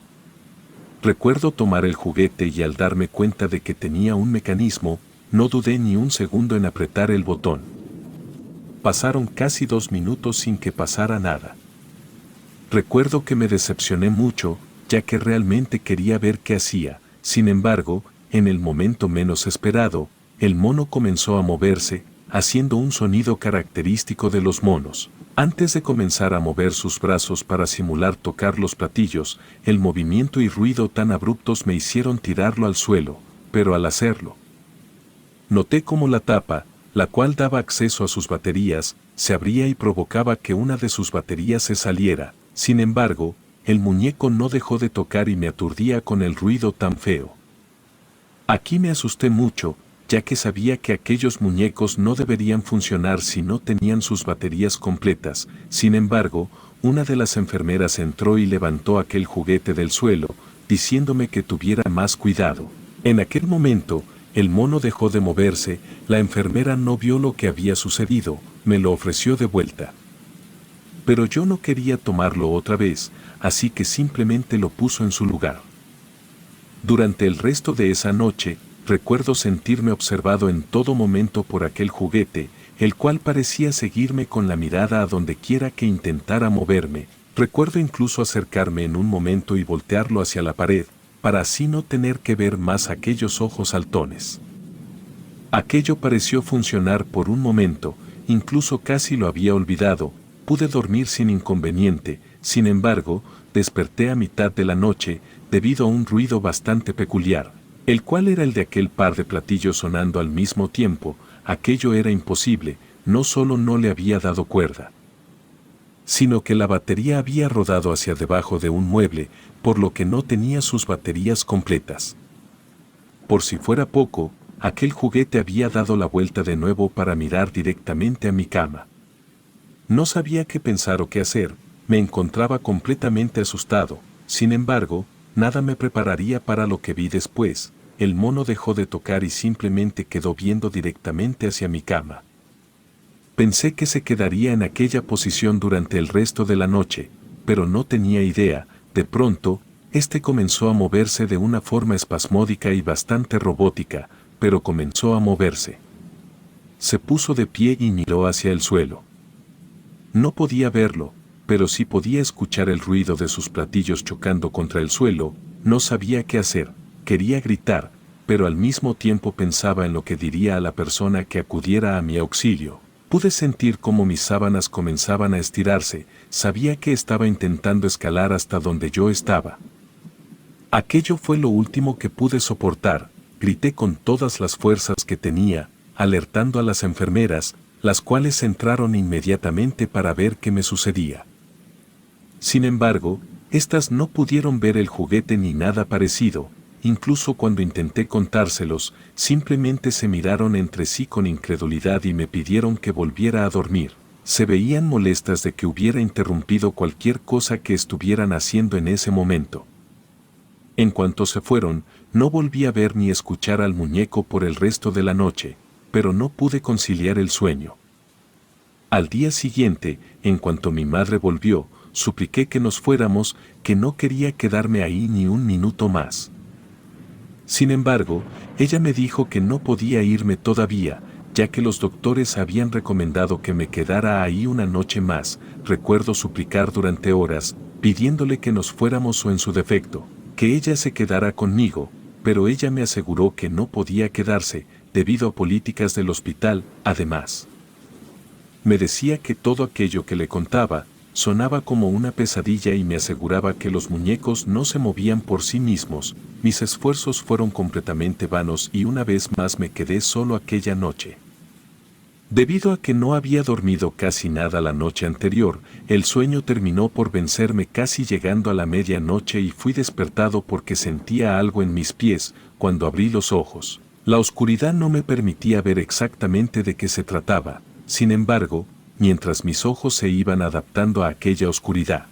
A: Recuerdo tomar el juguete y al darme cuenta de que tenía un mecanismo, no dudé ni un segundo en apretar el botón. Pasaron casi 2 minutos sin que pasara nada. Recuerdo que me decepcioné mucho, ya que realmente quería ver qué hacía. Sin embargo, en el momento menos esperado, el mono comenzó a moverse, haciendo un sonido característico de los monos. Antes de comenzar a mover sus brazos para simular tocar los platillos, el movimiento y ruido tan abruptos me hicieron tirarlo al suelo, pero al hacerlo, noté cómo la tapa, la cual daba acceso a sus baterías, se abría y provocaba que una de sus baterías se saliera. Sin embargo, el muñeco no dejó de tocar y me aturdía con el ruido tan feo. Aquí me asusté mucho, ya que sabía que aquellos muñecos no deberían funcionar si no tenían sus baterías completas. Sin embargo, una de las enfermeras entró y levantó aquel juguete del suelo, diciéndome que tuviera más cuidado. En aquel momento, el mono dejó de moverse. La enfermera no vio lo que había sucedido, me lo ofreció de vuelta. Pero yo no quería tomarlo otra vez, así que simplemente lo puso en su lugar. Durante el resto de esa noche, recuerdo sentirme observado en todo momento por aquel juguete, el cual parecía seguirme con la mirada a donde quiera que intentara moverme. Recuerdo incluso acercarme en un momento y voltearlo hacia la pared, para así no tener que ver más aquellos ojos saltones. Aquello pareció funcionar por un momento, incluso casi lo había olvidado. Pude dormir sin inconveniente. Sin embargo, desperté a mitad de la noche, debido a un ruido bastante peculiar, el cual era el de aquel par de platillos sonando al mismo tiempo. Aquello era imposible, no solo no le había dado cuerda, sino que la batería había rodado hacia debajo de un mueble, por lo que no tenía sus baterías completas. Por si fuera poco, aquel juguete había dado la vuelta de nuevo para mirar directamente a mi cama. No sabía qué pensar o qué hacer, me encontraba completamente asustado. Sin embargo, nada me prepararía para lo que vi después. El mono dejó de tocar y simplemente quedó viendo directamente hacia mi cama. Pensé que se quedaría en aquella posición durante el resto de la noche, pero no tenía idea. De pronto, este comenzó a moverse de una forma espasmódica y bastante robótica, pero comenzó a moverse. Se puso de pie y miró hacia el suelo. No podía verlo, pero sí podía escuchar el ruido de sus platillos chocando contra el suelo. No sabía qué hacer, quería gritar, pero al mismo tiempo pensaba en lo que diría a la persona que acudiera a mi auxilio. Pude sentir cómo mis sábanas comenzaban a estirarse. Sabía que estaba intentando escalar hasta donde yo estaba. Aquello fue lo último que pude soportar. Grité con todas las fuerzas que tenía, alertando a las enfermeras, las cuales entraron inmediatamente para ver qué me sucedía. Sin embargo, estas no pudieron ver el juguete ni nada parecido. Incluso cuando intenté contárselos, simplemente se miraron entre sí con incredulidad y me pidieron que volviera a dormir. Se veían molestas de que hubiera interrumpido cualquier cosa que estuvieran haciendo en ese momento. En cuanto se fueron, no volví a ver ni escuchar al muñeco por el resto de la noche, pero no pude conciliar el sueño. Al día siguiente, en cuanto mi madre volvió, supliqué que nos fuéramos, que no quería quedarme ahí ni un minuto más. Sin embargo, ella me dijo que no podía irme todavía, ya que los doctores habían recomendado que me quedara ahí una noche más. Recuerdo suplicar durante horas, pidiéndole que nos fuéramos o en su defecto, que ella se quedara conmigo, pero ella me aseguró que no podía quedarse, debido a políticas del hospital. Además, me decía que todo aquello que le contaba sonaba como una pesadilla y me aseguraba que los muñecos no se movían por sí mismos. Mis esfuerzos fueron completamente vanos y una vez más me quedé solo aquella noche. Debido a que no había dormido casi nada la noche anterior, el sueño terminó por vencerme casi llegando a la medianoche y fui despertado porque sentía algo en mis pies. Cuando abrí los ojos, la oscuridad no me permitía ver exactamente de qué se trataba. Sin embargo, mientras mis ojos se iban adaptando a aquella oscuridad,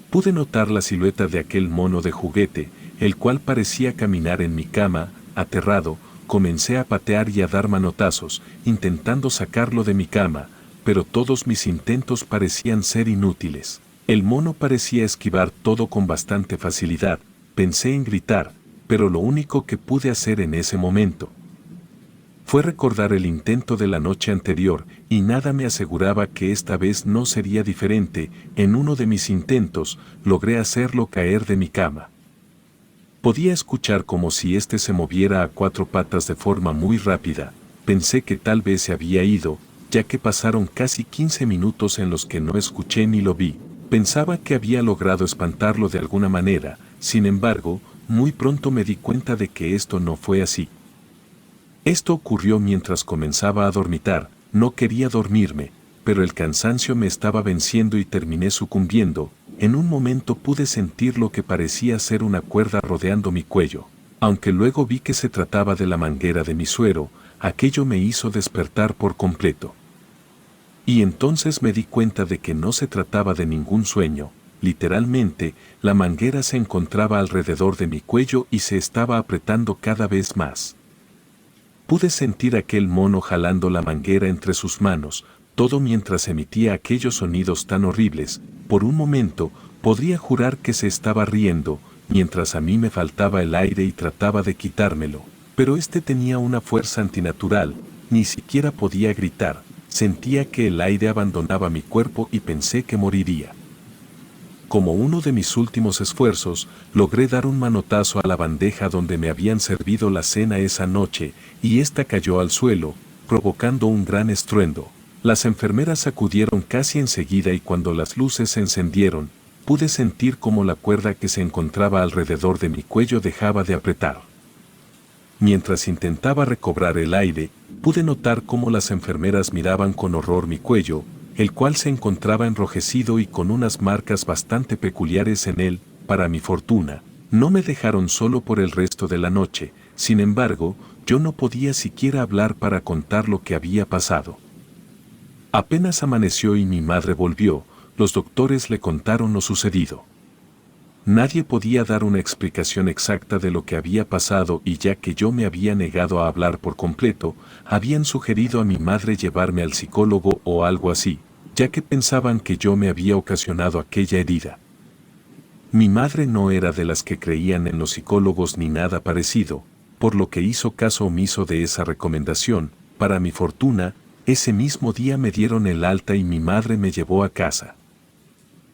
A: pude notar la silueta de aquel mono de juguete, el cual parecía caminar en mi cama. Aterrado, comencé a patear y a dar manotazos, intentando sacarlo de mi cama, pero todos mis intentos parecían ser inútiles. El mono parecía esquivar todo con bastante facilidad. Pensé en gritar, pero lo único que pude hacer en ese momento fue recordar el intento de la noche anterior, y nada me aseguraba que esta vez no sería diferente. En uno de mis intentos, logré hacerlo caer de mi cama. Podía escuchar como si éste se moviera a cuatro patas de forma muy rápida. Pensé que tal vez se había ido, ya que pasaron casi 15 minutos en los que no escuché ni lo vi. Pensaba que había logrado espantarlo de alguna manera. Sin embargo, muy pronto me di cuenta de que esto no fue así. Esto ocurrió mientras comenzaba a dormitar. No quería dormirme, pero el cansancio me estaba venciendo y terminé sucumbiendo. En un momento pude sentir lo que parecía ser una cuerda rodeando mi cuello. Aunque luego vi que se trataba de la manguera de mi suero, aquello me hizo despertar por completo. Y entonces me di cuenta de que no se trataba de ningún sueño. Literalmente, la manguera se encontraba alrededor de mi cuello y se estaba apretando cada vez más. Pude sentir aquel mono jalando la manguera entre sus manos, todo mientras emitía aquellos sonidos tan horribles. Por un momento, podría jurar que se estaba riendo, mientras a mí me faltaba el aire y trataba de quitármelo. Pero este tenía una fuerza antinatural, ni siquiera podía gritar. Sentía que el aire abandonaba mi cuerpo y pensé que moriría. Como uno de mis últimos esfuerzos, logré dar un manotazo a la bandeja donde me habían servido la cena esa noche, y ésta cayó al suelo, provocando un gran estruendo. Las enfermeras acudieron casi enseguida y cuando las luces se encendieron, pude sentir cómo la cuerda que se encontraba alrededor de mi cuello dejaba de apretar. Mientras intentaba recobrar el aire, pude notar cómo las enfermeras miraban con horror mi cuello, el cual se encontraba enrojecido y con unas marcas bastante peculiares en él. Para mi fortuna, no me dejaron solo por el resto de la noche. Sin embargo, yo no podía siquiera hablar para contar lo que había pasado. Apenas amaneció y mi madre volvió, los doctores le contaron lo sucedido. Nadie podía dar una explicación exacta de lo que había pasado y ya que yo me había negado a hablar por completo, habían sugerido a mi madre llevarme al psicólogo o algo así, ya que pensaban que yo me había ocasionado aquella herida. Mi madre no era de las que creían en los psicólogos ni nada parecido, por lo que hizo caso omiso de esa recomendación. Para mi fortuna, ese mismo día me dieron el alta y mi madre me llevó a casa.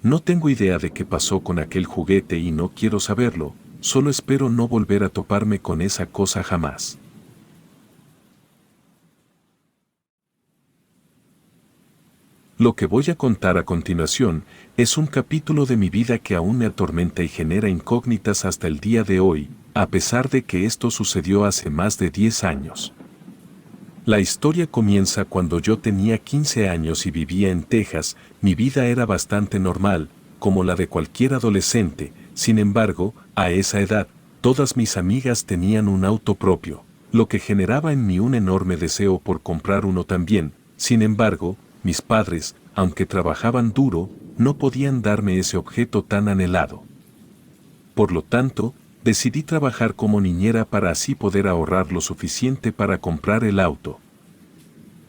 A: No tengo idea de qué pasó con aquel juguete y no quiero saberlo, solo espero no volver a toparme con esa cosa jamás. Lo que voy a contar a continuación es un capítulo de mi vida que aún me atormenta y genera incógnitas hasta el día de hoy, a pesar de que esto sucedió hace más de 10 años. La historia comienza cuando yo tenía 15 años y vivía en Texas. Mi vida era bastante normal, como la de cualquier adolescente. Sin embargo, a esa edad, todas mis amigas tenían un auto propio, lo que generaba en mí un enorme deseo por comprar uno también. Sin embargo, mis padres, aunque trabajaban duro, no podían darme ese objeto tan anhelado. Por lo tanto, decidí trabajar como niñera para así poder ahorrar lo suficiente para comprar el auto.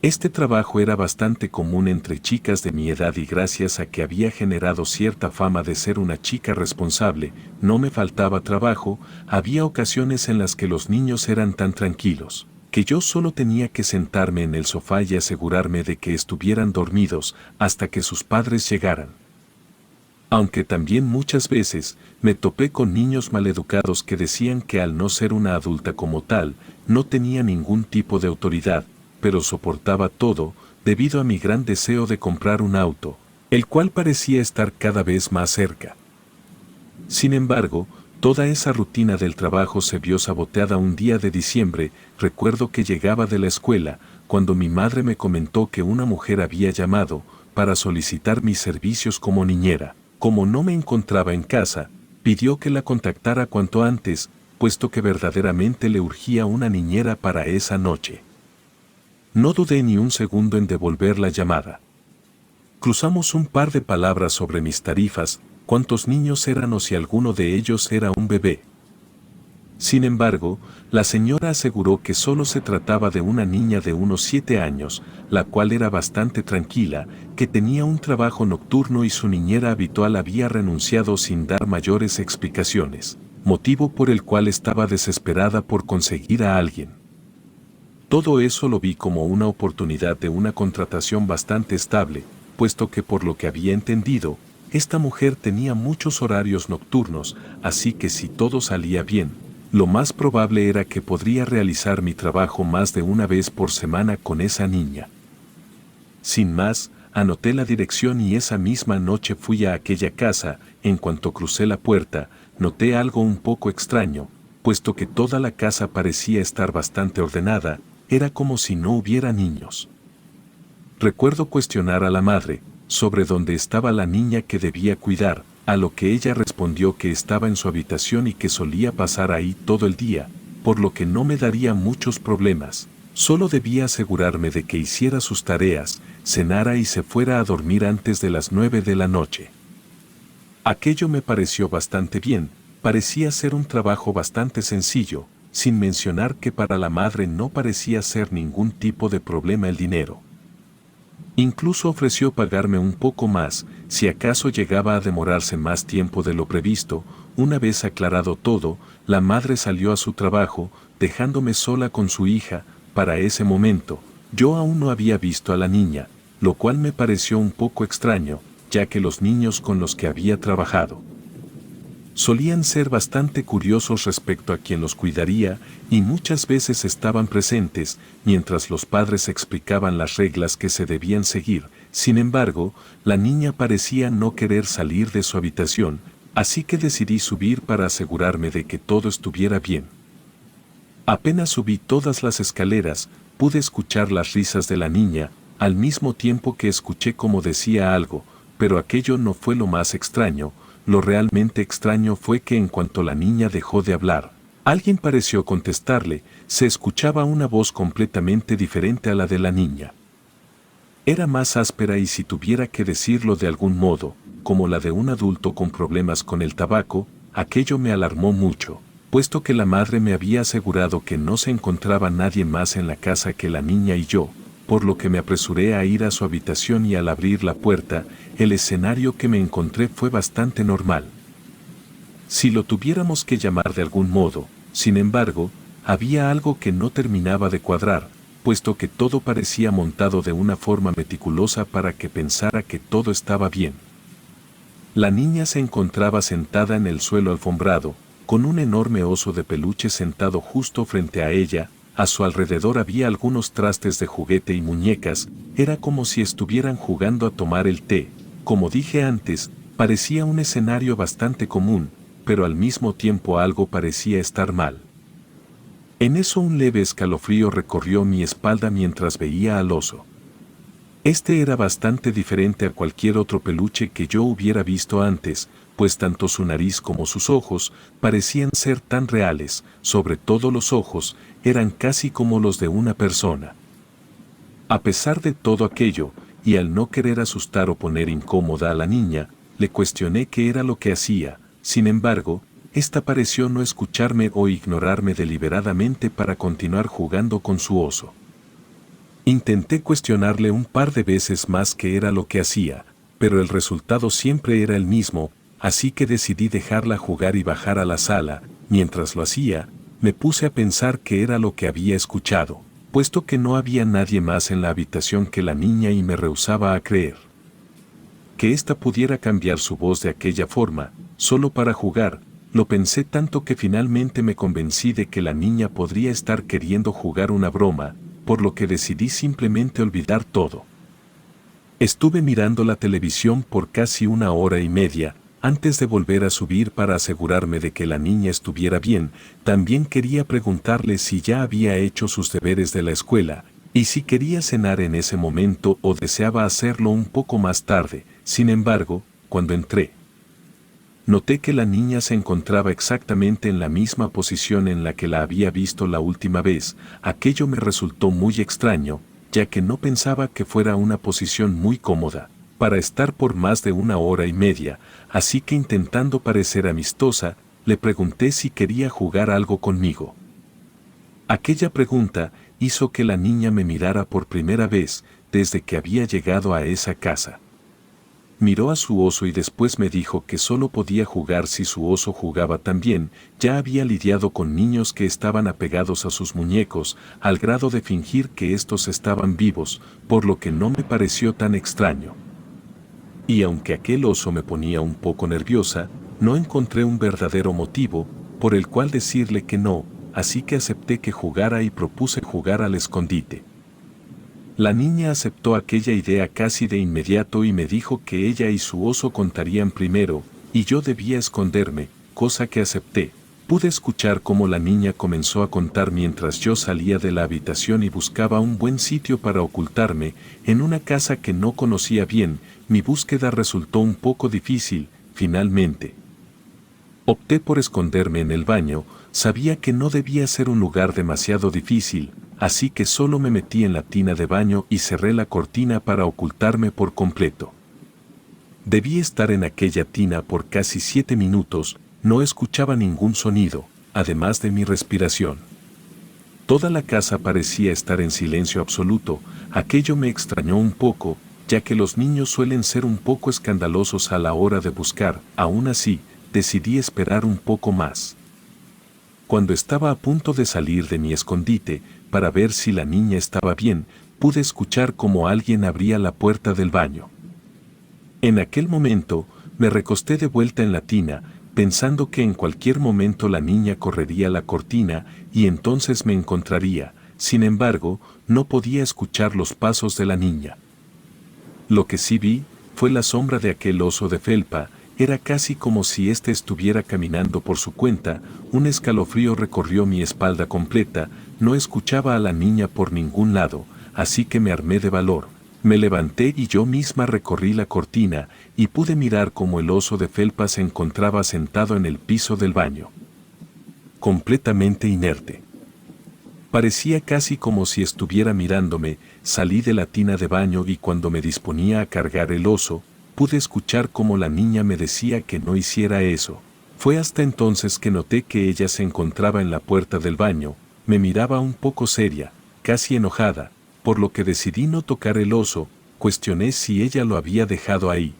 A: Este trabajo era bastante común entre chicas de mi edad y gracias a que había generado cierta fama de ser una chica responsable, no me faltaba trabajo. Había ocasiones en las que los niños eran tan tranquilos, que yo solo tenía que sentarme en el sofá y asegurarme de que estuvieran dormidos hasta que sus padres llegaran. Aunque también muchas veces me topé con niños maleducados que decían que al no ser una adulta como tal, no tenía ningún tipo de autoridad, pero soportaba todo debido a mi gran deseo de comprar un auto, el cual parecía estar cada vez más cerca. Sin embargo, toda esa rutina del trabajo se vio saboteada un día de diciembre. Recuerdo que llegaba de la escuela, cuando mi madre me comentó que una mujer había llamado para solicitar mis servicios como niñera. Como no me encontraba en casa, pidió que la contactara cuanto antes, puesto que verdaderamente le urgía una niñera para esa noche. No dudé ni un segundo en devolver la llamada. Cruzamos un par de palabras sobre mis tarifas, cuántos niños eran o si alguno de ellos era un bebé. Sin embargo, la señora aseguró que solo se trataba de una niña de unos 7 años, la cual era bastante tranquila, que tenía un trabajo nocturno y su niñera habitual había renunciado sin dar mayores explicaciones, motivo por el cual estaba desesperada por conseguir a alguien. Todo eso lo vi como una oportunidad de una contratación bastante estable, puesto que por lo que había entendido, esta mujer tenía muchos horarios nocturnos, así que si todo salía bien, lo más probable era que podría realizar mi trabajo más de una vez por semana con esa niña. Sin más, anoté la dirección y esa misma noche fui a aquella casa. En cuanto crucé la puerta, noté algo un poco extraño, puesto que toda la casa parecía estar bastante ordenada, era como si no hubiera niños. Recuerdo cuestionar a la madre sobre dónde estaba la niña que debía cuidar, a lo que ella respondió que estaba en su habitación y que solía pasar ahí todo el día, por lo que no me daría muchos problemas. Solo debía asegurarme de que hiciera sus tareas, cenara y se fuera a dormir antes de las 9 de la noche. Aquello me pareció bastante bien, parecía ser un trabajo bastante sencillo, sin mencionar que para la madre no parecía ser ningún tipo de problema el dinero. Incluso ofreció pagarme un poco más, si acaso llegaba a demorarse más tiempo de lo previsto. Una vez aclarado todo, la madre salió a su trabajo, dejándome sola con su hija. Para ese momento, yo aún no había visto a la niña, lo cual me pareció un poco extraño, ya que los niños con los que había trabajado solían ser bastante curiosos respecto a quién los cuidaría, y muchas veces estaban presentes mientras los padres explicaban las reglas que se debían seguir. Sin embargo, la niña parecía no querer salir de su habitación, así que decidí subir para asegurarme de que todo estuviera bien. Apenas subí todas las escaleras, pude escuchar las risas de la niña, al mismo tiempo que escuché cómo decía algo, pero aquello no fue lo más extraño. Lo realmente extraño fue que en cuanto la niña dejó de hablar, alguien pareció contestarle. Se escuchaba una voz completamente diferente a la de la niña. Era más áspera y, si tuviera que decirlo de algún modo, como la de un adulto con problemas con el tabaco. Aquello me alarmó mucho, puesto que la madre me había asegurado que no se encontraba nadie más en la casa que la niña y yo, por lo que me apresuré a ir a su habitación y al abrir la puerta, el escenario que me encontré fue bastante normal. Si lo tuviéramos que llamar de algún modo, sin embargo, había algo que no terminaba de cuadrar, puesto que todo parecía montado de una forma meticulosa para que pensara que todo estaba bien. La niña se encontraba sentada en el suelo alfombrado, con un enorme oso de peluche sentado justo frente a ella. A su alrededor había algunos trastes de juguete y muñecas. Era como si estuvieran jugando a tomar el té. Como dije antes, parecía un escenario bastante común, pero al mismo tiempo algo parecía estar mal. En eso un leve escalofrío recorrió mi espalda mientras veía al oso. Este era bastante diferente a cualquier otro peluche que yo hubiera visto antes, pues tanto su nariz como sus ojos parecían ser tan reales. Sobre todo los ojos eran casi como los de una persona. A pesar de todo aquello, y al no querer asustar o poner incómoda a la niña, le cuestioné qué era lo que hacía. Sin embargo, esta pareció no escucharme o ignorarme deliberadamente para continuar jugando con su oso. Intenté cuestionarle un par de veces más qué era lo que hacía, pero el resultado siempre era el mismo, así que decidí dejarla jugar y bajar a la sala. Mientras lo hacía, me puse a pensar qué era lo que había escuchado, puesto que no había nadie más en la habitación que la niña y me rehusaba a creer. que ésta pudiera cambiar su voz de aquella forma, solo para jugar. Lo pensé tanto que finalmente me convencí de que la niña podría estar queriendo jugar una broma, por lo que decidí simplemente olvidar todo. Estuve mirando la televisión por casi 1 hora y media, antes de volver a subir para asegurarme de que la niña estuviera bien. También quería preguntarle si ya había hecho sus deberes de la escuela, y si quería cenar en ese momento o deseaba hacerlo un poco más tarde. Sin embargo, cuando entré, noté que la niña se encontraba exactamente en la misma posición en la que la había visto la última vez. Aquello me resultó muy extraño, ya que no pensaba que fuera una posición muy cómoda para estar por más de 1 hora y media, así que intentando parecer amistosa, le pregunté si quería jugar algo conmigo. Aquella pregunta hizo que la niña me mirara por primera vez desde que había llegado a esa casa. Miró a su oso y después me dijo que solo podía jugar si su oso jugaba también. Ya había lidiado con niños que estaban apegados a sus muñecos, al grado de fingir que estos estaban vivos, por lo que no me pareció tan extraño. Y aunque aquel oso me ponía un poco nerviosa, no encontré un verdadero motivo por el cual decirle que no, así que acepté que jugara y propuse jugar al escondite. La niña aceptó aquella idea casi de inmediato y me dijo que ella y su oso contarían primero, y yo debía esconderme, cosa que acepté. Pude escuchar cómo la niña comenzó a contar mientras yo salía de la habitación y buscaba un buen sitio para ocultarme. En una casa que no conocía bien, mi búsqueda resultó un poco difícil. Finalmente opté por esconderme en el baño. Sabía que no debía ser un lugar demasiado difícil, así que solo me metí en la tina de baño y cerré la cortina para ocultarme por completo. Debí estar en aquella tina por casi 7 minutos, no escuchaba ningún sonido, además de mi respiración. Toda la casa parecía estar en silencio absoluto. Aquello me extrañó un poco, ya que los niños suelen ser un poco escandalosos a la hora de buscar. Aún así, decidí esperar un poco más. Cuando estaba a punto de salir de mi escondite, para ver si la niña estaba bien, pude escuchar cómo alguien abría la puerta del baño. En aquel momento, me recosté de vuelta en la tina, pensando que en cualquier momento la niña correría la cortina y entonces me encontraría. Sin embargo, no podía escuchar los pasos de la niña. Lo que sí vi fue la sombra de aquel oso de felpa. Era casi como si éste estuviera caminando por su cuenta. Un escalofrío recorrió mi espalda completa. No escuchaba a la niña por ningún lado, así que me armé de valor. Me levanté y yo misma recorrí la cortina y pude mirar cómo el oso de felpa se encontraba sentado en el piso del baño, completamente inerte. Parecía casi como si estuviera mirándome. Salí de la tina de baño y cuando me disponía a cargar el oso, pude escuchar cómo la niña me decía que no hiciera eso. Fue hasta entonces que noté que ella se encontraba en la puerta del baño. Me miraba un poco seria, casi enojada, por lo que decidí no tocar el oso. Cuestioné si ella lo había dejado ahí.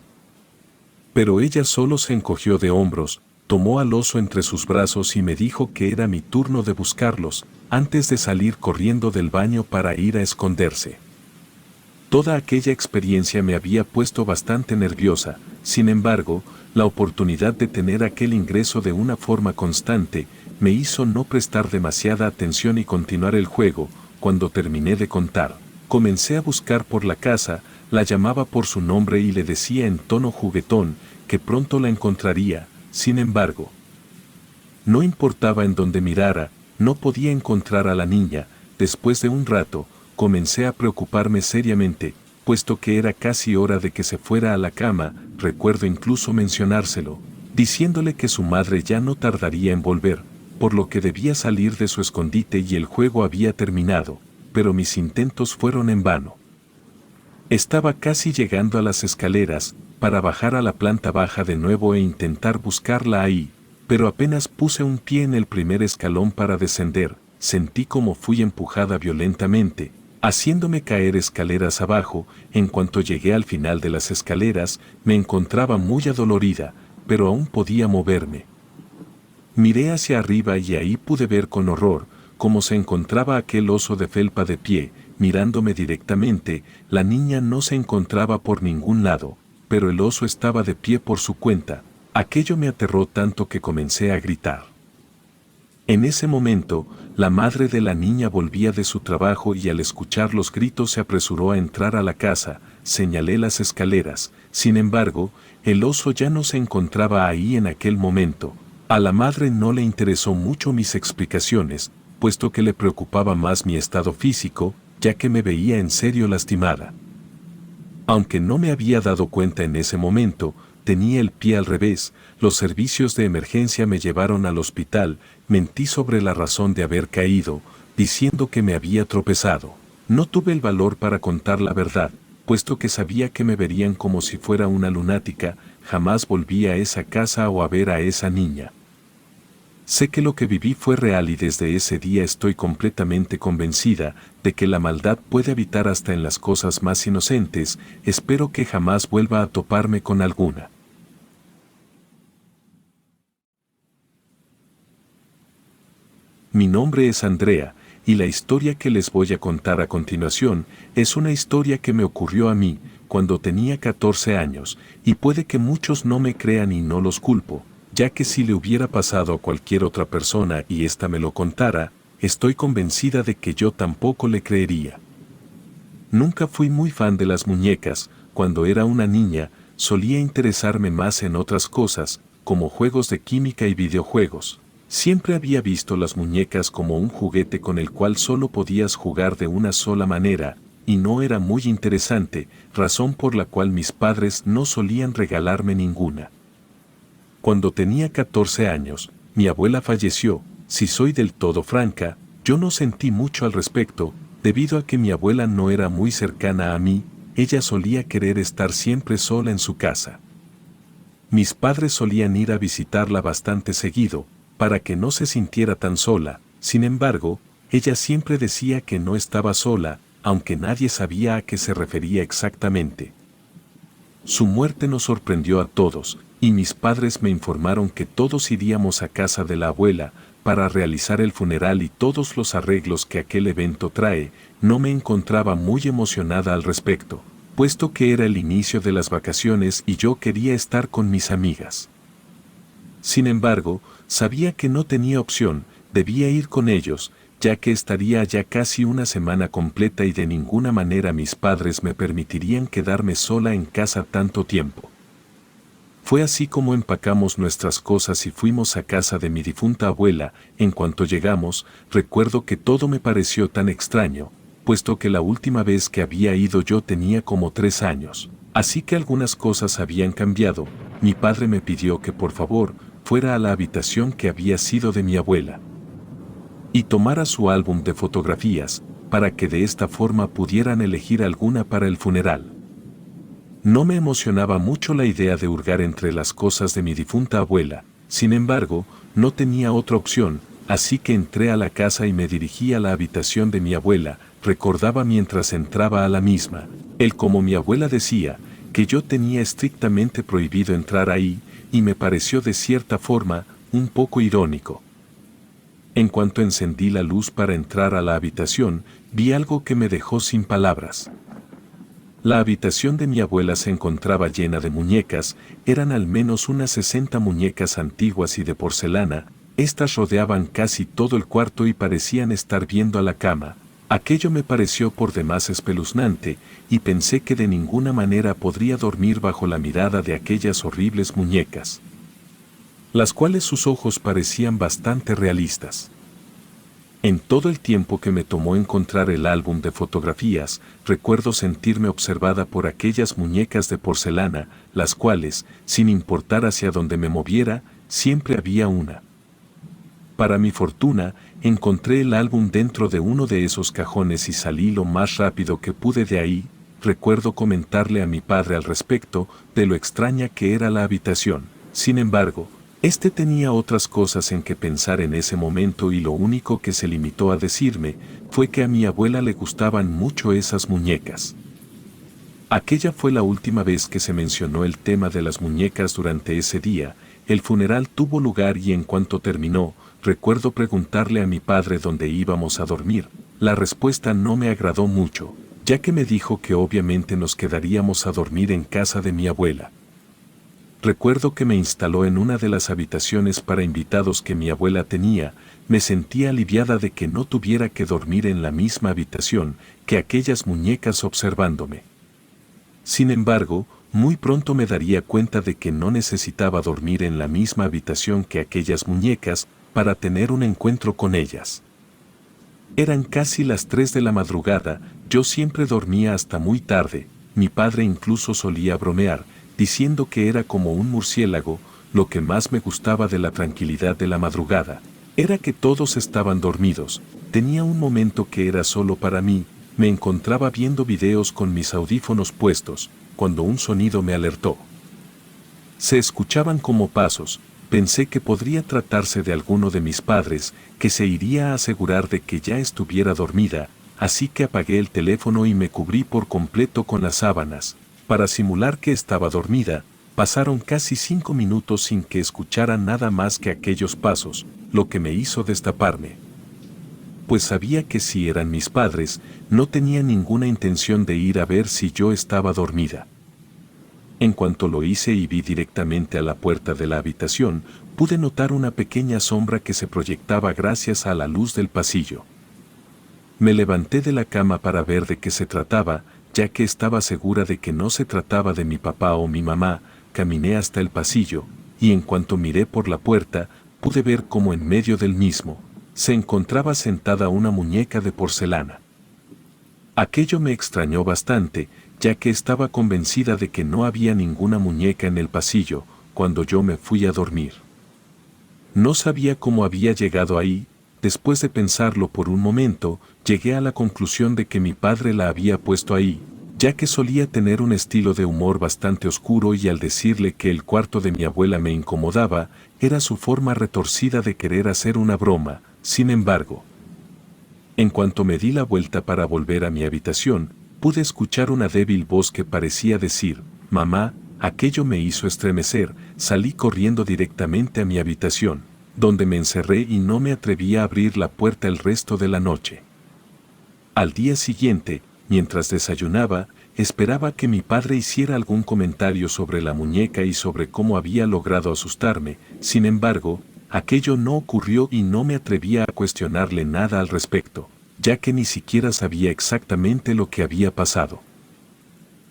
A: Pero ella solo se encogió de hombros, tomó al oso entre sus brazos y me dijo que era mi turno de buscarlos, antes de salir corriendo del baño para ir a esconderse. Toda aquella experiencia me había puesto bastante nerviosa. Sin embargo, la oportunidad de tener aquel ingreso de una forma constante me hizo no prestar demasiada atención y continuar el juego. Cuando terminé de contar, comencé a buscar por la casa. La llamaba por su nombre y le decía en tono juguetón que pronto la encontraría. Sin embargo, no importaba en dónde mirara, no podía encontrar a la niña. Después de un rato, comencé a preocuparme seriamente, puesto que era casi hora de que se fuera a la cama. Recuerdo incluso mencionárselo, diciéndole que su madre ya no tardaría en volver, por lo que debía salir de su escondite y el juego había terminado, pero mis intentos fueron en vano. Estaba casi llegando a las escaleras, para bajar a la planta baja de nuevo e intentar buscarla ahí, pero apenas puse un pie en el primer escalón para descender, sentí como fui empujada violentamente, haciéndome caer escaleras abajo. En cuanto llegué al final de las escaleras, me encontraba muy adolorida, pero aún podía moverme. Miré hacia arriba y ahí pude ver con horror cómo se encontraba aquel oso de felpa de pie, mirándome directamente. La niña no se encontraba por ningún lado, pero el oso estaba de pie por su cuenta. Aquello me aterró tanto que comencé a gritar. En ese momento, la madre de la niña volvía de su trabajo y al escuchar los gritos se apresuró a entrar a la casa. Señalé las escaleras. Sin embargo, el oso ya no se encontraba ahí en aquel momento. A la madre no le interesó mucho mis explicaciones, puesto que le preocupaba más mi estado físico, ya que me veía en serio lastimada. Aunque no me había dado cuenta en ese momento, tenía el pie al revés, los servicios de emergencia me llevaron al hospital, mentí sobre la razón de haber caído, diciendo que me había tropezado. No tuve el valor para contar la verdad, puesto que sabía que me verían como si fuera una lunática, jamás volví a esa casa o a ver a esa niña. Sé que lo que viví fue real y desde ese día estoy completamente convencida de que la maldad puede habitar hasta en las cosas más inocentes. Espero que jamás vuelva a toparme con alguna. Mi nombre es Andrea, y la historia que les voy a contar a continuación es una historia que me ocurrió a mí cuando tenía 14 años, y puede que muchos no me crean y no los culpo, ya que si le hubiera pasado a cualquier otra persona y ésta me lo contara, estoy convencida de que yo tampoco le creería. Nunca fui muy fan de las muñecas. Cuando era una niña, solía interesarme más en otras cosas, como juegos de química y videojuegos. Siempre había visto las muñecas como un juguete con el cual solo podías jugar de una sola manera, y no era muy interesante, razón por la cual mis padres no solían regalarme ninguna. Cuando tenía 14 años, mi abuela falleció. Si soy del todo franca, yo no sentí mucho al respecto, debido a que mi abuela no era muy cercana a mí, ella solía querer estar siempre sola en su casa. Mis padres solían ir a visitarla bastante seguido, para que no se sintiera tan sola. Sin embargo, ella siempre decía que no estaba sola, aunque nadie sabía a qué se refería exactamente. Su muerte nos sorprendió a todos, y mis padres me informaron que todos iríamos a casa de la abuela para realizar el funeral y todos los arreglos que aquel evento trae. No me encontraba muy emocionada al respecto, puesto que era el inicio de las vacaciones y yo quería estar con mis amigas. Sin embargo, sabía que no tenía opción, debía ir con ellos, ya que estaría allá casi una semana completa y de ninguna manera mis padres me permitirían quedarme sola en casa tanto tiempo. Fue así como empacamos nuestras cosas y fuimos a casa de mi difunta abuela. En cuanto llegamos, recuerdo que todo me pareció tan extraño, puesto que la última vez que había ido yo tenía como 3 años, así que algunas cosas habían cambiado. Mi padre me pidió que por favor fuera a la habitación que había sido de mi abuela y tomara su álbum de fotografías, para que de esta forma pudieran elegir alguna para el funeral. No me emocionaba mucho la idea de hurgar entre las cosas de mi difunta abuela, sin embargo, no tenía otra opción, así que entré a la casa y me dirigí a la habitación de mi abuela. Recordaba mientras entraba a la misma, como mi abuela decía, que yo tenía estrictamente prohibido entrar ahí, y me pareció de cierta forma, un poco irónico. En cuanto encendí la luz para entrar a la habitación, vi algo que me dejó sin palabras. La habitación de mi abuela se encontraba llena de muñecas, eran al menos unas 60 muñecas antiguas y de porcelana. Estas rodeaban casi todo el cuarto y parecían estar viendo a la cama. Aquello me pareció por demás espeluznante, y pensé que de ninguna manera podría dormir bajo la mirada de aquellas horribles muñecas, las cuales sus ojos parecían bastante realistas. En todo el tiempo que me tomó encontrar el álbum de fotografías, recuerdo sentirme observada por aquellas muñecas de porcelana, las cuales, sin importar hacia dónde me moviera, siempre había una. Para mi fortuna, encontré el álbum dentro de uno de esos cajones y salí lo más rápido que pude de ahí. Recuerdo comentarle a mi padre al respecto de lo extraña que era la habitación. Sin embargo, tenía otras cosas en que pensar en ese momento y lo único que se limitó a decirme fue que a mi abuela le gustaban mucho esas muñecas. Aquella fue la última vez que se mencionó el tema de las muñecas durante ese día. El funeral tuvo lugar y en cuanto terminó, recuerdo preguntarle a mi padre dónde íbamos a dormir. La respuesta no me agradó mucho, ya que me dijo que obviamente nos quedaríamos a dormir en casa de mi abuela. Recuerdo que me instaló en una de las habitaciones para invitados que mi abuela tenía. Me sentía aliviada de que no tuviera que dormir en la misma habitación que aquellas muñecas observándome. Sin embargo, muy pronto me daría cuenta de que no necesitaba dormir en la misma habitación que aquellas muñecas para tener un encuentro con ellas. Eran casi las 3 de la madrugada, yo siempre dormía hasta muy tarde, mi padre incluso solía bromear, diciendo que era como un murciélago. Lo que más me gustaba de la tranquilidad de la madrugada era que todos estaban dormidos. Tenía un momento que era solo para mí. Me encontraba viendo videos con mis audífonos puestos, cuando un sonido me alertó. Se escuchaban como pasos. Pensé que podría tratarse de alguno de mis padres, que se iría a asegurar de que ya estuviera dormida, así que apagué el teléfono y me cubrí por completo con las sábanas. Para simular que estaba dormida, pasaron casi 5 minutos sin que escuchara nada más que aquellos pasos, lo que me hizo destaparme. Pues sabía que si eran mis padres, no tenía ninguna intención de ir a ver si yo estaba dormida. En cuanto lo hice y vi directamente a la puerta de la habitación, pude notar una pequeña sombra que se proyectaba gracias a la luz del pasillo. Me levanté de la cama para ver de qué se trataba, ya que estaba segura de que no se trataba de mi papá o mi mamá. Caminé hasta el pasillo, y en cuanto miré por la puerta, pude ver cómo en medio del mismo se encontraba sentada una muñeca de porcelana. Aquello me extrañó bastante, ya que estaba convencida de que no había ninguna muñeca en el pasillo cuando yo me fui a dormir. No sabía cómo había llegado ahí. Después de pensarlo por un momento, llegué a la conclusión de que mi padre la había puesto ahí, ya que solía tener un estilo de humor bastante oscuro, y al decirle que el cuarto de mi abuela me incomodaba, era su forma retorcida de querer hacer una broma. Sin embargo, en cuanto me di la vuelta para volver a mi habitación, pude escuchar una débil voz que parecía decir, «Mamá». Aquello me hizo estremecer. Salí corriendo directamente a mi habitación, donde me encerré y no me atreví a abrir la puerta el resto de la noche. Al día siguiente, mientras desayunaba, esperaba que mi padre hiciera algún comentario sobre la muñeca y sobre cómo había logrado asustarme. Sin embargo, aquello no ocurrió y no me atrevía a cuestionarle nada al respecto, ya que ni siquiera sabía exactamente lo que había pasado.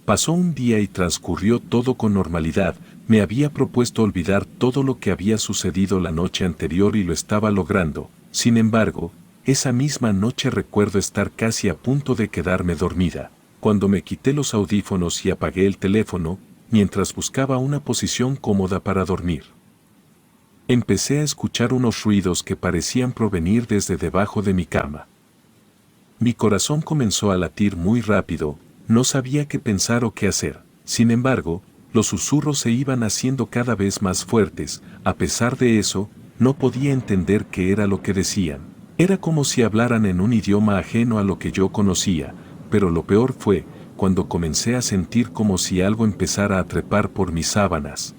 A: Pasó un día y transcurrió todo con normalidad. Me había propuesto olvidar todo lo que había sucedido la noche anterior y lo estaba logrando. Sin embargo, esa misma noche recuerdo estar casi a punto de quedarme dormida, cuando me quité los audífonos y apagué el teléfono, mientras buscaba una posición cómoda para dormir. Empecé a escuchar unos ruidos que parecían provenir desde debajo de mi cama. Mi corazón comenzó a latir muy rápido. No sabía qué pensar o qué hacer. Sin embargo, los susurros se iban haciendo cada vez más fuertes. A pesar de eso, no podía entender qué era lo que decían. Era como si hablaran en un idioma ajeno a lo que yo conocía, pero lo peor fue cuando comencé a sentir como si algo empezara a trepar por mis sábanas.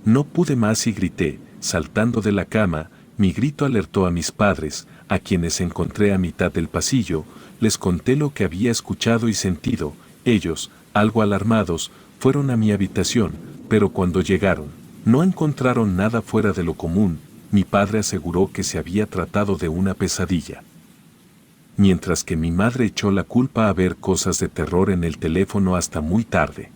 A: No pude más y grité, saltando de la cama. Mi grito alertó a mis padres, a quienes encontré a mitad del pasillo. Les conté lo que había escuchado y sentido. Ellos, algo alarmados, fueron a mi habitación, pero cuando llegaron, no encontraron nada fuera de lo común. Mi padre aseguró que se había tratado de una pesadilla, mientras que mi madre echó la culpa a ver cosas de terror en el teléfono hasta muy tarde.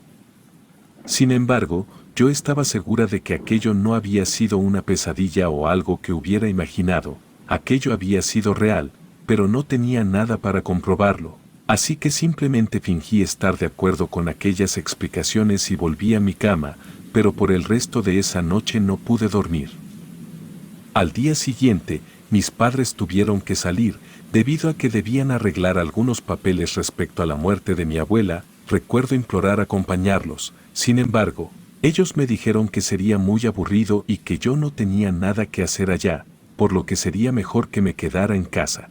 A: Sin embargo, yo estaba segura de que aquello no había sido una pesadilla o algo que hubiera imaginado. Aquello había sido real, pero no tenía nada para comprobarlo, así que simplemente fingí estar de acuerdo con aquellas explicaciones y volví a mi cama, pero por el resto de esa noche no pude dormir. Al día siguiente, mis padres tuvieron que salir, debido a que debían arreglar algunos papeles respecto a la muerte de mi abuela. Recuerdo implorar acompañarlos. Sin embargo, ellos me dijeron que sería muy aburrido y que yo no tenía nada que hacer allá, por lo que sería mejor que me quedara en casa.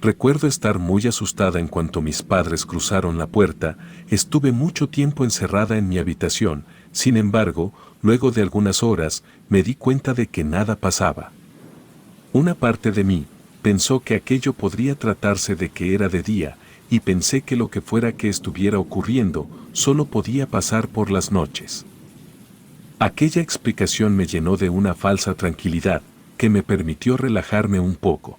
A: Recuerdo estar muy asustada en cuanto mis padres cruzaron la puerta. Estuve mucho tiempo encerrada en mi habitación. Sin embargo, luego de algunas horas, me di cuenta de que nada pasaba. Una parte de mí pensó que aquello podría tratarse de que era de día, y pensé que lo que fuera que estuviera ocurriendo solo podía pasar por las noches. Aquella explicación me llenó de una falsa tranquilidad que me permitió relajarme un poco.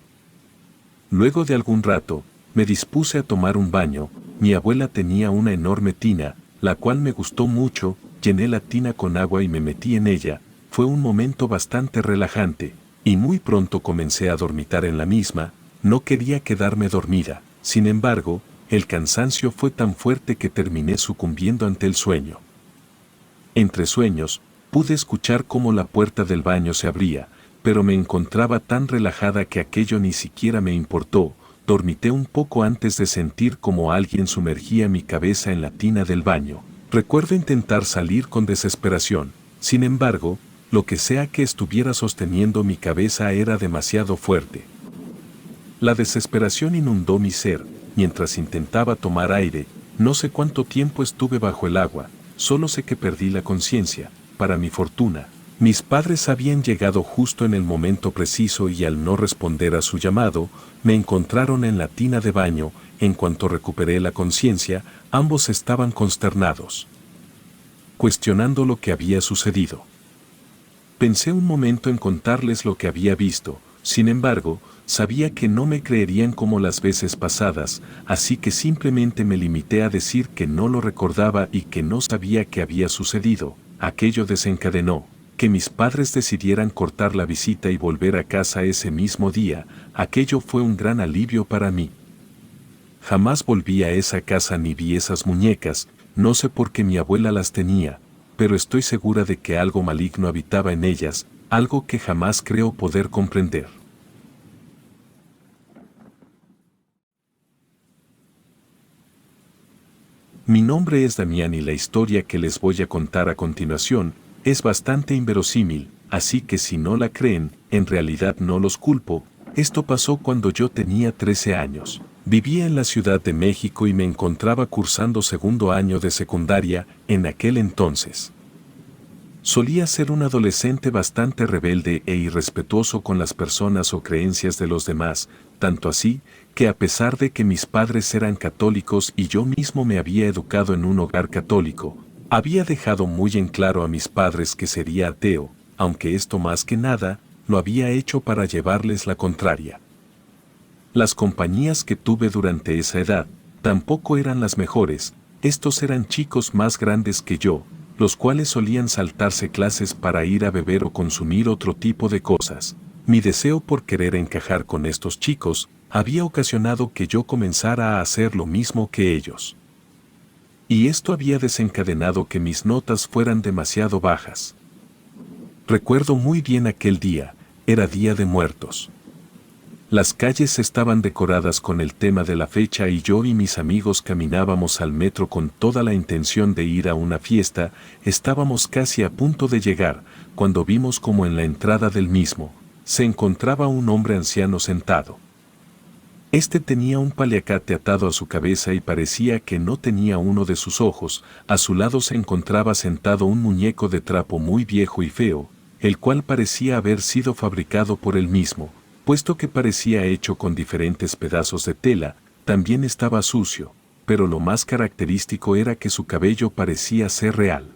A: Luego de algún rato, me dispuse a tomar un baño. Mi abuela tenía una enorme tina, la cual me gustó mucho. Llené la tina con agua y me metí en ella. Fue un momento bastante relajante, y muy pronto comencé a dormitar en la misma. No quería quedarme dormida, sin embargo, el cansancio fue tan fuerte que terminé sucumbiendo ante el sueño. Entre sueños, pude escuchar cómo la puerta del baño se abría, pero me encontraba tan relajada que aquello ni siquiera me importó. Dormité un poco antes de sentir como alguien sumergía mi cabeza en la tina del baño. Recuerdo intentar salir con desesperación, sin embargo, lo que sea que estuviera sosteniendo mi cabeza era demasiado fuerte. La desesperación inundó mi ser. Mientras intentaba tomar aire, no sé cuánto tiempo estuve bajo el agua, solo sé que perdí la conciencia. Para mi fortuna, mis padres habían llegado justo en el momento preciso y al no responder a su llamado, me encontraron en la tina de baño. En cuanto recuperé la conciencia, ambos estaban consternados, cuestionando lo que había sucedido. Pensé un momento en contarles lo que había visto, sin embargo, sabía que no me creerían como las veces pasadas, así que simplemente me limité a decir que no lo recordaba y que no sabía qué había sucedido. Aquello desencadenó que mis padres decidieran cortar la visita y volver a casa ese mismo día. Aquello fue un gran alivio para mí. Jamás volví a esa casa ni vi esas muñecas, no sé por qué mi abuela las tenía, pero estoy segura de que algo maligno habitaba en ellas, algo que jamás creo poder comprender. Mi nombre es Damián y la historia que les voy a contar a continuación es bastante inverosímil, así que si no la creen, en realidad no los culpo. Esto pasó cuando yo tenía 13 años. Vivía en la Ciudad de México y me encontraba cursando segundo año de secundaria en aquel entonces. Solía ser un adolescente bastante rebelde e irrespetuoso con las personas o creencias de los demás, tanto así, que a pesar de que mis padres eran católicos y yo mismo me había educado en un hogar católico, había dejado muy en claro a mis padres que sería ateo, aunque esto más que nada, lo había hecho para llevarles la contraria. Las compañías que tuve durante esa edad, tampoco eran las mejores. Estos eran chicos más grandes que yo, los cuales solían saltarse clases para ir a beber o consumir otro tipo de cosas. Mi deseo por querer encajar con estos chicos había ocasionado que yo comenzara a hacer lo mismo que ellos. Y esto había desencadenado que mis notas fueran demasiado bajas. Recuerdo muy bien aquel día, era Día de Muertos. Las calles estaban decoradas con el tema de la fecha y yo y mis amigos caminábamos al metro con toda la intención de ir a una fiesta. Estábamos casi a punto de llegar, cuando vimos como en la entrada del mismo, se encontraba un hombre anciano sentado. Este tenía un paliacate atado a su cabeza y parecía que no tenía uno de sus ojos. A su lado se encontraba sentado un muñeco de trapo muy viejo y feo, el cual parecía haber sido fabricado por él mismo, puesto que parecía hecho con diferentes pedazos de tela. También estaba sucio, pero lo más característico era que su cabello parecía ser real.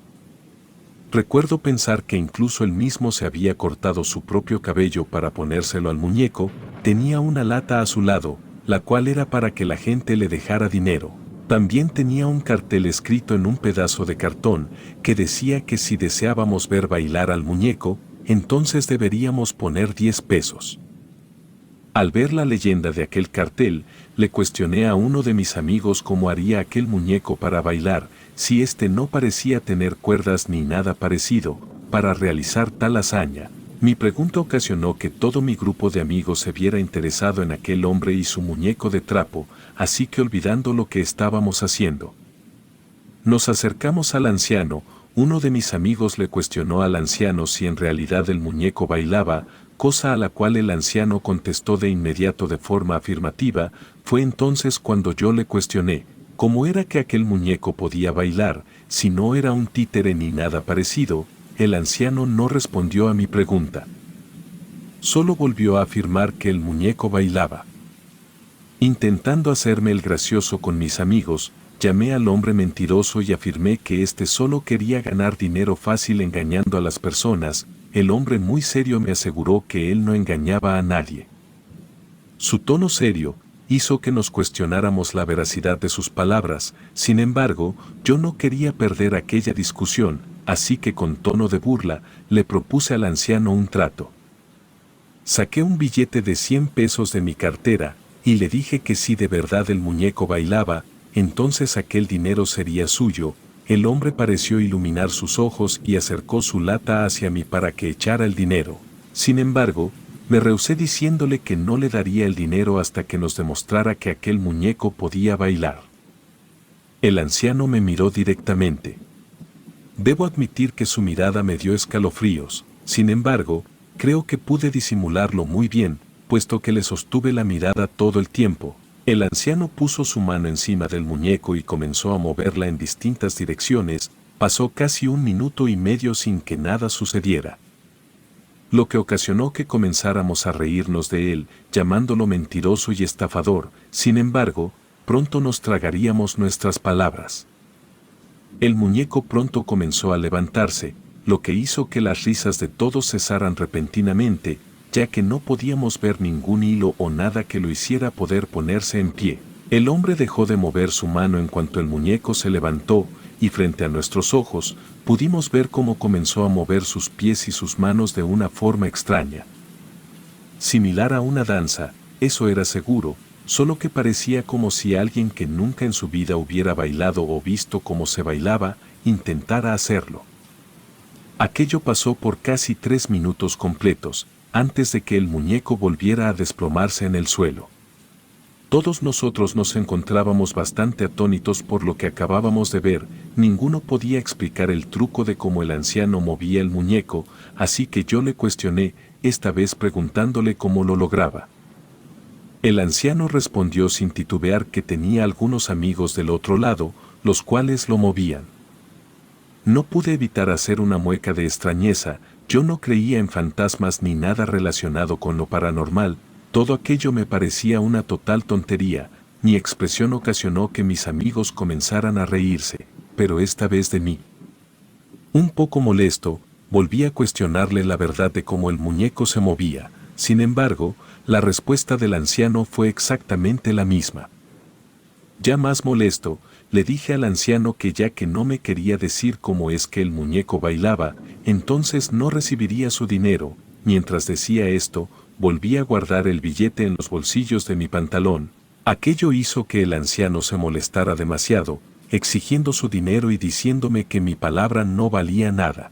A: Recuerdo pensar que incluso él mismo se había cortado su propio cabello para ponérselo al muñeco. Tenía una lata a su lado, la cual era para que la gente le dejara dinero. También tenía un cartel escrito en un pedazo de cartón que decía que si deseábamos ver bailar al muñeco, entonces deberíamos poner 10 pesos. Al ver la leyenda de aquel cartel, le cuestioné a uno de mis amigos cómo haría aquel muñeco para bailar, si este no parecía tener cuerdas ni nada parecido, para realizar tal hazaña. Mi pregunta ocasionó que todo mi grupo de amigos se viera interesado en aquel hombre y su muñeco de trapo, así que olvidando lo que estábamos haciendo, nos acercamos al anciano. Uno de mis amigos le cuestionó al anciano si en realidad el muñeco bailaba, cosa a la cual el anciano contestó de inmediato de forma afirmativa. Fue entonces cuando yo le cuestioné cómo era que aquel muñeco podía bailar, si no era un títere ni nada parecido. El anciano no respondió a mi pregunta. Solo volvió a afirmar que el muñeco bailaba. Intentando hacerme el gracioso con mis amigos, llamé al hombre mentiroso y afirmé que éste solo quería ganar dinero fácil engañando a las personas. El hombre muy serio me aseguró que él no engañaba a nadie. Su tono serio hizo que nos cuestionáramos la veracidad de sus palabras. Sin embargo, yo no quería perder aquella discusión, así que con tono de burla le propuse al anciano un trato. Saqué un billete de 100 pesos de mi cartera y le dije que si de verdad el muñeco bailaba, entonces aquel dinero sería suyo. El hombre pareció iluminar sus ojos y acercó su lata hacia mí para que echara el dinero. Sin embargo, me rehusé diciéndole que no le daría el dinero hasta que nos demostrara que aquel muñeco podía bailar. El anciano me miró directamente. Debo admitir que su mirada me dio escalofríos. Sin embargo, creo que pude disimularlo muy bien, puesto que le sostuve la mirada todo el tiempo. El anciano puso su mano encima del muñeco y comenzó a moverla en distintas direcciones. Pasó casi 1 minuto y medio sin que nada sucediera, lo que ocasionó que comenzáramos a reírnos de él, llamándolo mentiroso y estafador. Sin embargo, pronto nos tragaríamos nuestras palabras. El muñeco pronto comenzó a levantarse, lo que hizo que las risas de todos cesaran repentinamente, ya que no podíamos ver ningún hilo o nada que lo hiciera poder ponerse en pie. El hombre dejó de mover su mano en cuanto el muñeco se levantó, y frente a nuestros ojos, pudimos ver cómo comenzó a mover sus pies y sus manos de una forma extraña. Similar a una danza, eso era seguro, solo que parecía como si alguien que nunca en su vida hubiera bailado o visto cómo se bailaba, intentara hacerlo. Aquello pasó por casi 3 minutos completos, antes de que el muñeco volviera a desplomarse en el suelo. Todos nosotros nos encontrábamos bastante atónitos por lo que acabábamos de ver. Ninguno podía explicar el truco de cómo el anciano movía el muñeco, así que yo le cuestioné, esta vez preguntándole cómo lo lograba. El anciano respondió sin titubear que tenía algunos amigos del otro lado, los cuales lo movían. No pude evitar hacer una mueca de extrañeza. Yo no creía en fantasmas ni nada relacionado con lo paranormal. Todo aquello me parecía una total tontería. Mi expresión ocasionó que mis amigos comenzaran a reírse, pero esta vez de mí. Un poco molesto, volví a cuestionarle la verdad de cómo el muñeco se movía. Sin embargo, la respuesta del anciano fue exactamente la misma. Ya más molesto, le dije al anciano que ya que no me quería decir cómo es que el muñeco bailaba, entonces no recibiría su dinero. Mientras decía esto, volví a guardar el billete en los bolsillos de mi pantalón. Aquello hizo que el anciano se molestara demasiado, exigiendo su dinero y diciéndome que mi palabra no valía nada.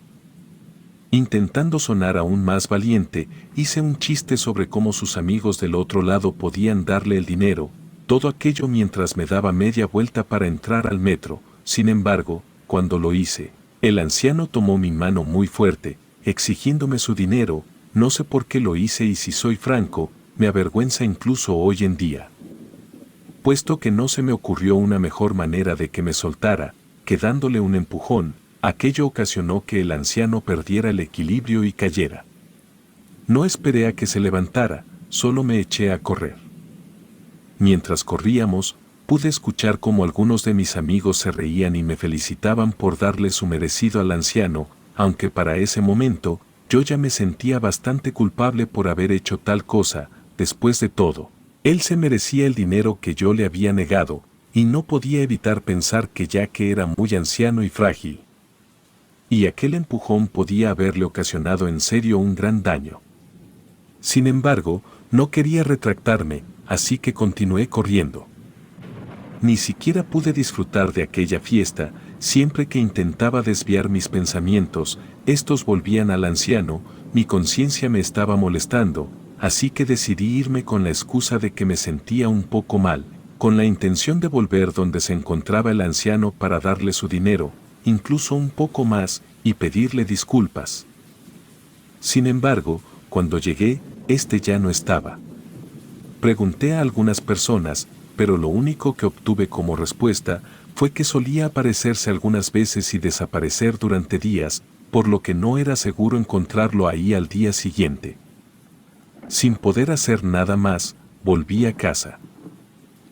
A: Intentando sonar aún más valiente, hice un chiste sobre cómo sus amigos del otro lado podían darle el dinero, todo aquello mientras me daba media vuelta para entrar al metro. Sin embargo, cuando lo hice, el anciano tomó mi mano muy fuerte, exigiéndome su dinero. No sé por qué lo hice y si soy franco, me avergüenza incluso hoy en día. Puesto que no se me ocurrió una mejor manera de que me soltara, que dándole un empujón, aquello ocasionó que el anciano perdiera el equilibrio y cayera. No esperé a que se levantara, solo me eché a correr. Mientras corríamos, pude escuchar cómo algunos de mis amigos se reían y me felicitaban por darle su merecido al anciano, aunque para ese momento, yo ya me sentía bastante culpable por haber hecho tal cosa. Después de todo, él se merecía el dinero que yo le había negado, y no podía evitar pensar que ya que era muy anciano y frágil, y aquel empujón podía haberle ocasionado en serio un gran daño. Sin embargo, no quería retractarme, así que continué corriendo. Ni siquiera pude disfrutar de aquella fiesta. Siempre que intentaba desviar mis pensamientos, estos volvían al anciano. Mi conciencia me estaba molestando, así que decidí irme con la excusa de que me sentía un poco mal, con la intención de volver donde se encontraba el anciano para darle su dinero, incluso un poco más, y pedirle disculpas. Sin embargo, cuando llegué, este ya no estaba. Pregunté a algunas personas, pero lo único que obtuve como respuesta fue que solía aparecerse algunas veces y desaparecer durante días, por lo que no era seguro encontrarlo ahí al día siguiente. Sin poder hacer nada más, volví a casa.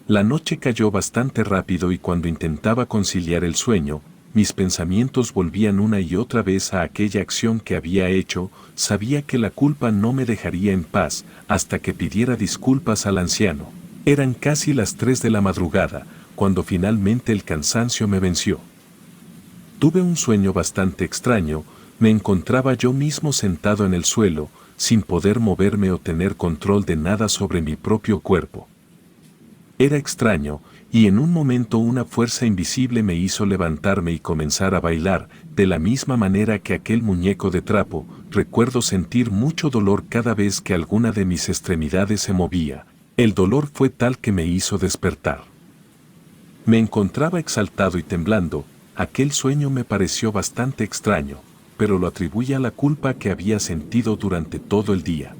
A: La noche cayó bastante rápido y cuando intentaba conciliar el sueño, mis pensamientos volvían una y otra vez a aquella acción que había hecho. Sabía que la culpa no me dejaría en paz hasta que pidiera disculpas al anciano. Eran casi las 3 de la madrugada, cuando finalmente el cansancio me venció. Tuve un sueño bastante extraño. Me encontraba yo mismo sentado en el suelo, sin poder moverme o tener control de nada sobre mi propio cuerpo. Era extraño, y en un momento una fuerza invisible me hizo levantarme y comenzar a bailar, de la misma manera que aquel muñeco de trapo. Recuerdo sentir mucho dolor cada vez que alguna de mis extremidades se movía. El dolor fue tal que me hizo despertar. Me encontraba exaltado y temblando. Aquel sueño me pareció bastante extraño, pero lo atribuí a la culpa que había sentido durante todo el día.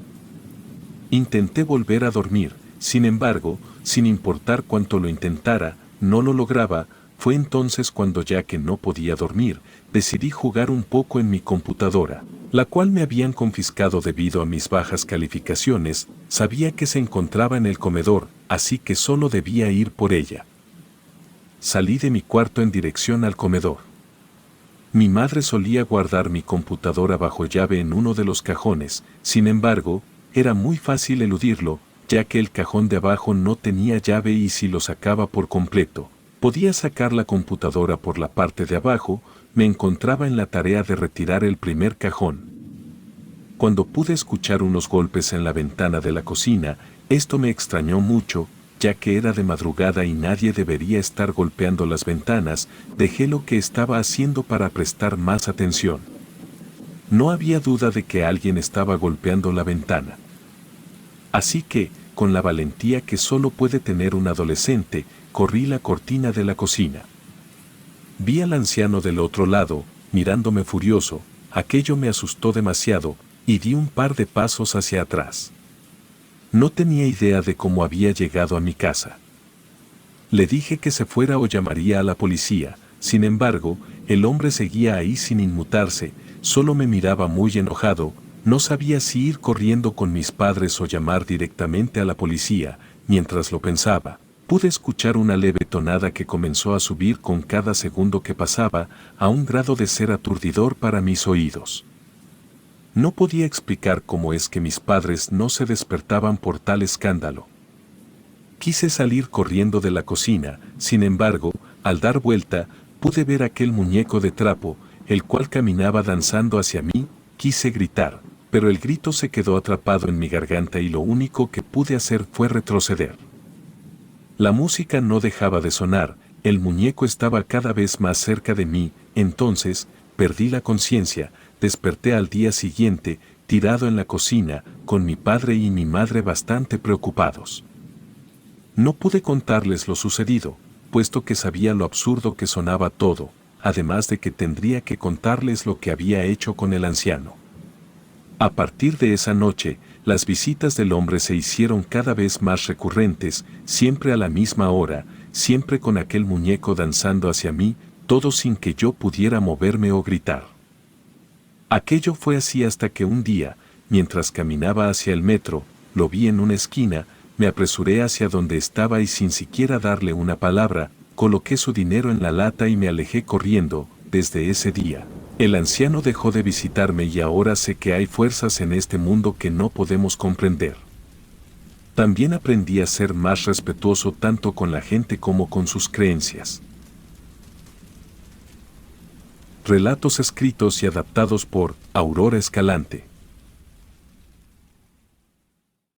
A: Intenté volver a dormir, sin embargo, sin importar cuánto lo intentara, no lo lograba. Fue entonces cuando, ya que no podía dormir, decidí jugar un poco en mi computadora, la cual me habían confiscado debido a mis bajas calificaciones. Sabía que se encontraba en el comedor, así que solo debía ir por ella. Salí de mi cuarto en dirección al comedor. Mi madre solía guardar mi computadora bajo llave en uno de los cajones. Sin embargo, era muy fácil eludirlo, ya que el cajón de abajo no tenía llave y si lo sacaba por completo, podía sacar la computadora por la parte de abajo. Me encontraba en la tarea de retirar el primer cajón, cuando pude escuchar unos golpes en la ventana de la cocina. Esto me extrañó mucho, ya que era de madrugada y nadie debería estar golpeando las ventanas. Dejé lo que estaba haciendo para prestar más atención. No había duda de que alguien estaba golpeando la ventana. Así que, con la valentía que solo puede tener un adolescente, corrí la cortina de la cocina. Vi al anciano del otro lado, mirándome furioso. Aquello me asustó demasiado, y di un par de pasos hacia atrás. No tenía idea de cómo había llegado a mi casa. Le dije que se fuera o llamaría a la policía. Sin embargo, el hombre seguía ahí sin inmutarse, solo me miraba muy enojado. No sabía si ir corriendo con mis padres o llamar directamente a la policía. Mientras lo pensaba, pude escuchar una leve tonada que comenzó a subir con cada segundo que pasaba, a un grado de ser aturdidor para mis oídos. No podía explicar cómo es que mis padres no se despertaban por tal escándalo. Quise salir corriendo de la cocina. Sin embargo, al dar vuelta, pude ver aquel muñeco de trapo, el cual caminaba danzando hacia mí. Quise gritar, pero el grito se quedó atrapado en mi garganta y lo único que pude hacer fue retroceder. La música no dejaba de sonar, el muñeco estaba cada vez más cerca de mí. Entonces, perdí la conciencia. Desperté al día siguiente, tirado en la cocina, con mi padre y mi madre bastante preocupados. No pude contarles lo sucedido, puesto que sabía lo absurdo que sonaba todo, además de que tendría que contarles lo que había hecho con el anciano. A partir de esa noche, las visitas del hombre se hicieron cada vez más recurrentes, siempre a la misma hora, siempre con aquel muñeco danzando hacia mí, todo sin que yo pudiera moverme o gritar. Aquello fue así hasta que un día, mientras caminaba hacia el metro, lo vi en una esquina. Me apresuré hacia donde estaba y sin siquiera darle una palabra, coloqué su dinero en la lata y me alejé corriendo. Desde ese día, el anciano dejó de visitarme y ahora sé que hay fuerzas en este mundo que no podemos comprender. También aprendí a ser más respetuoso tanto con la gente como con sus creencias. Relatos escritos y adaptados por Aurora Escalante.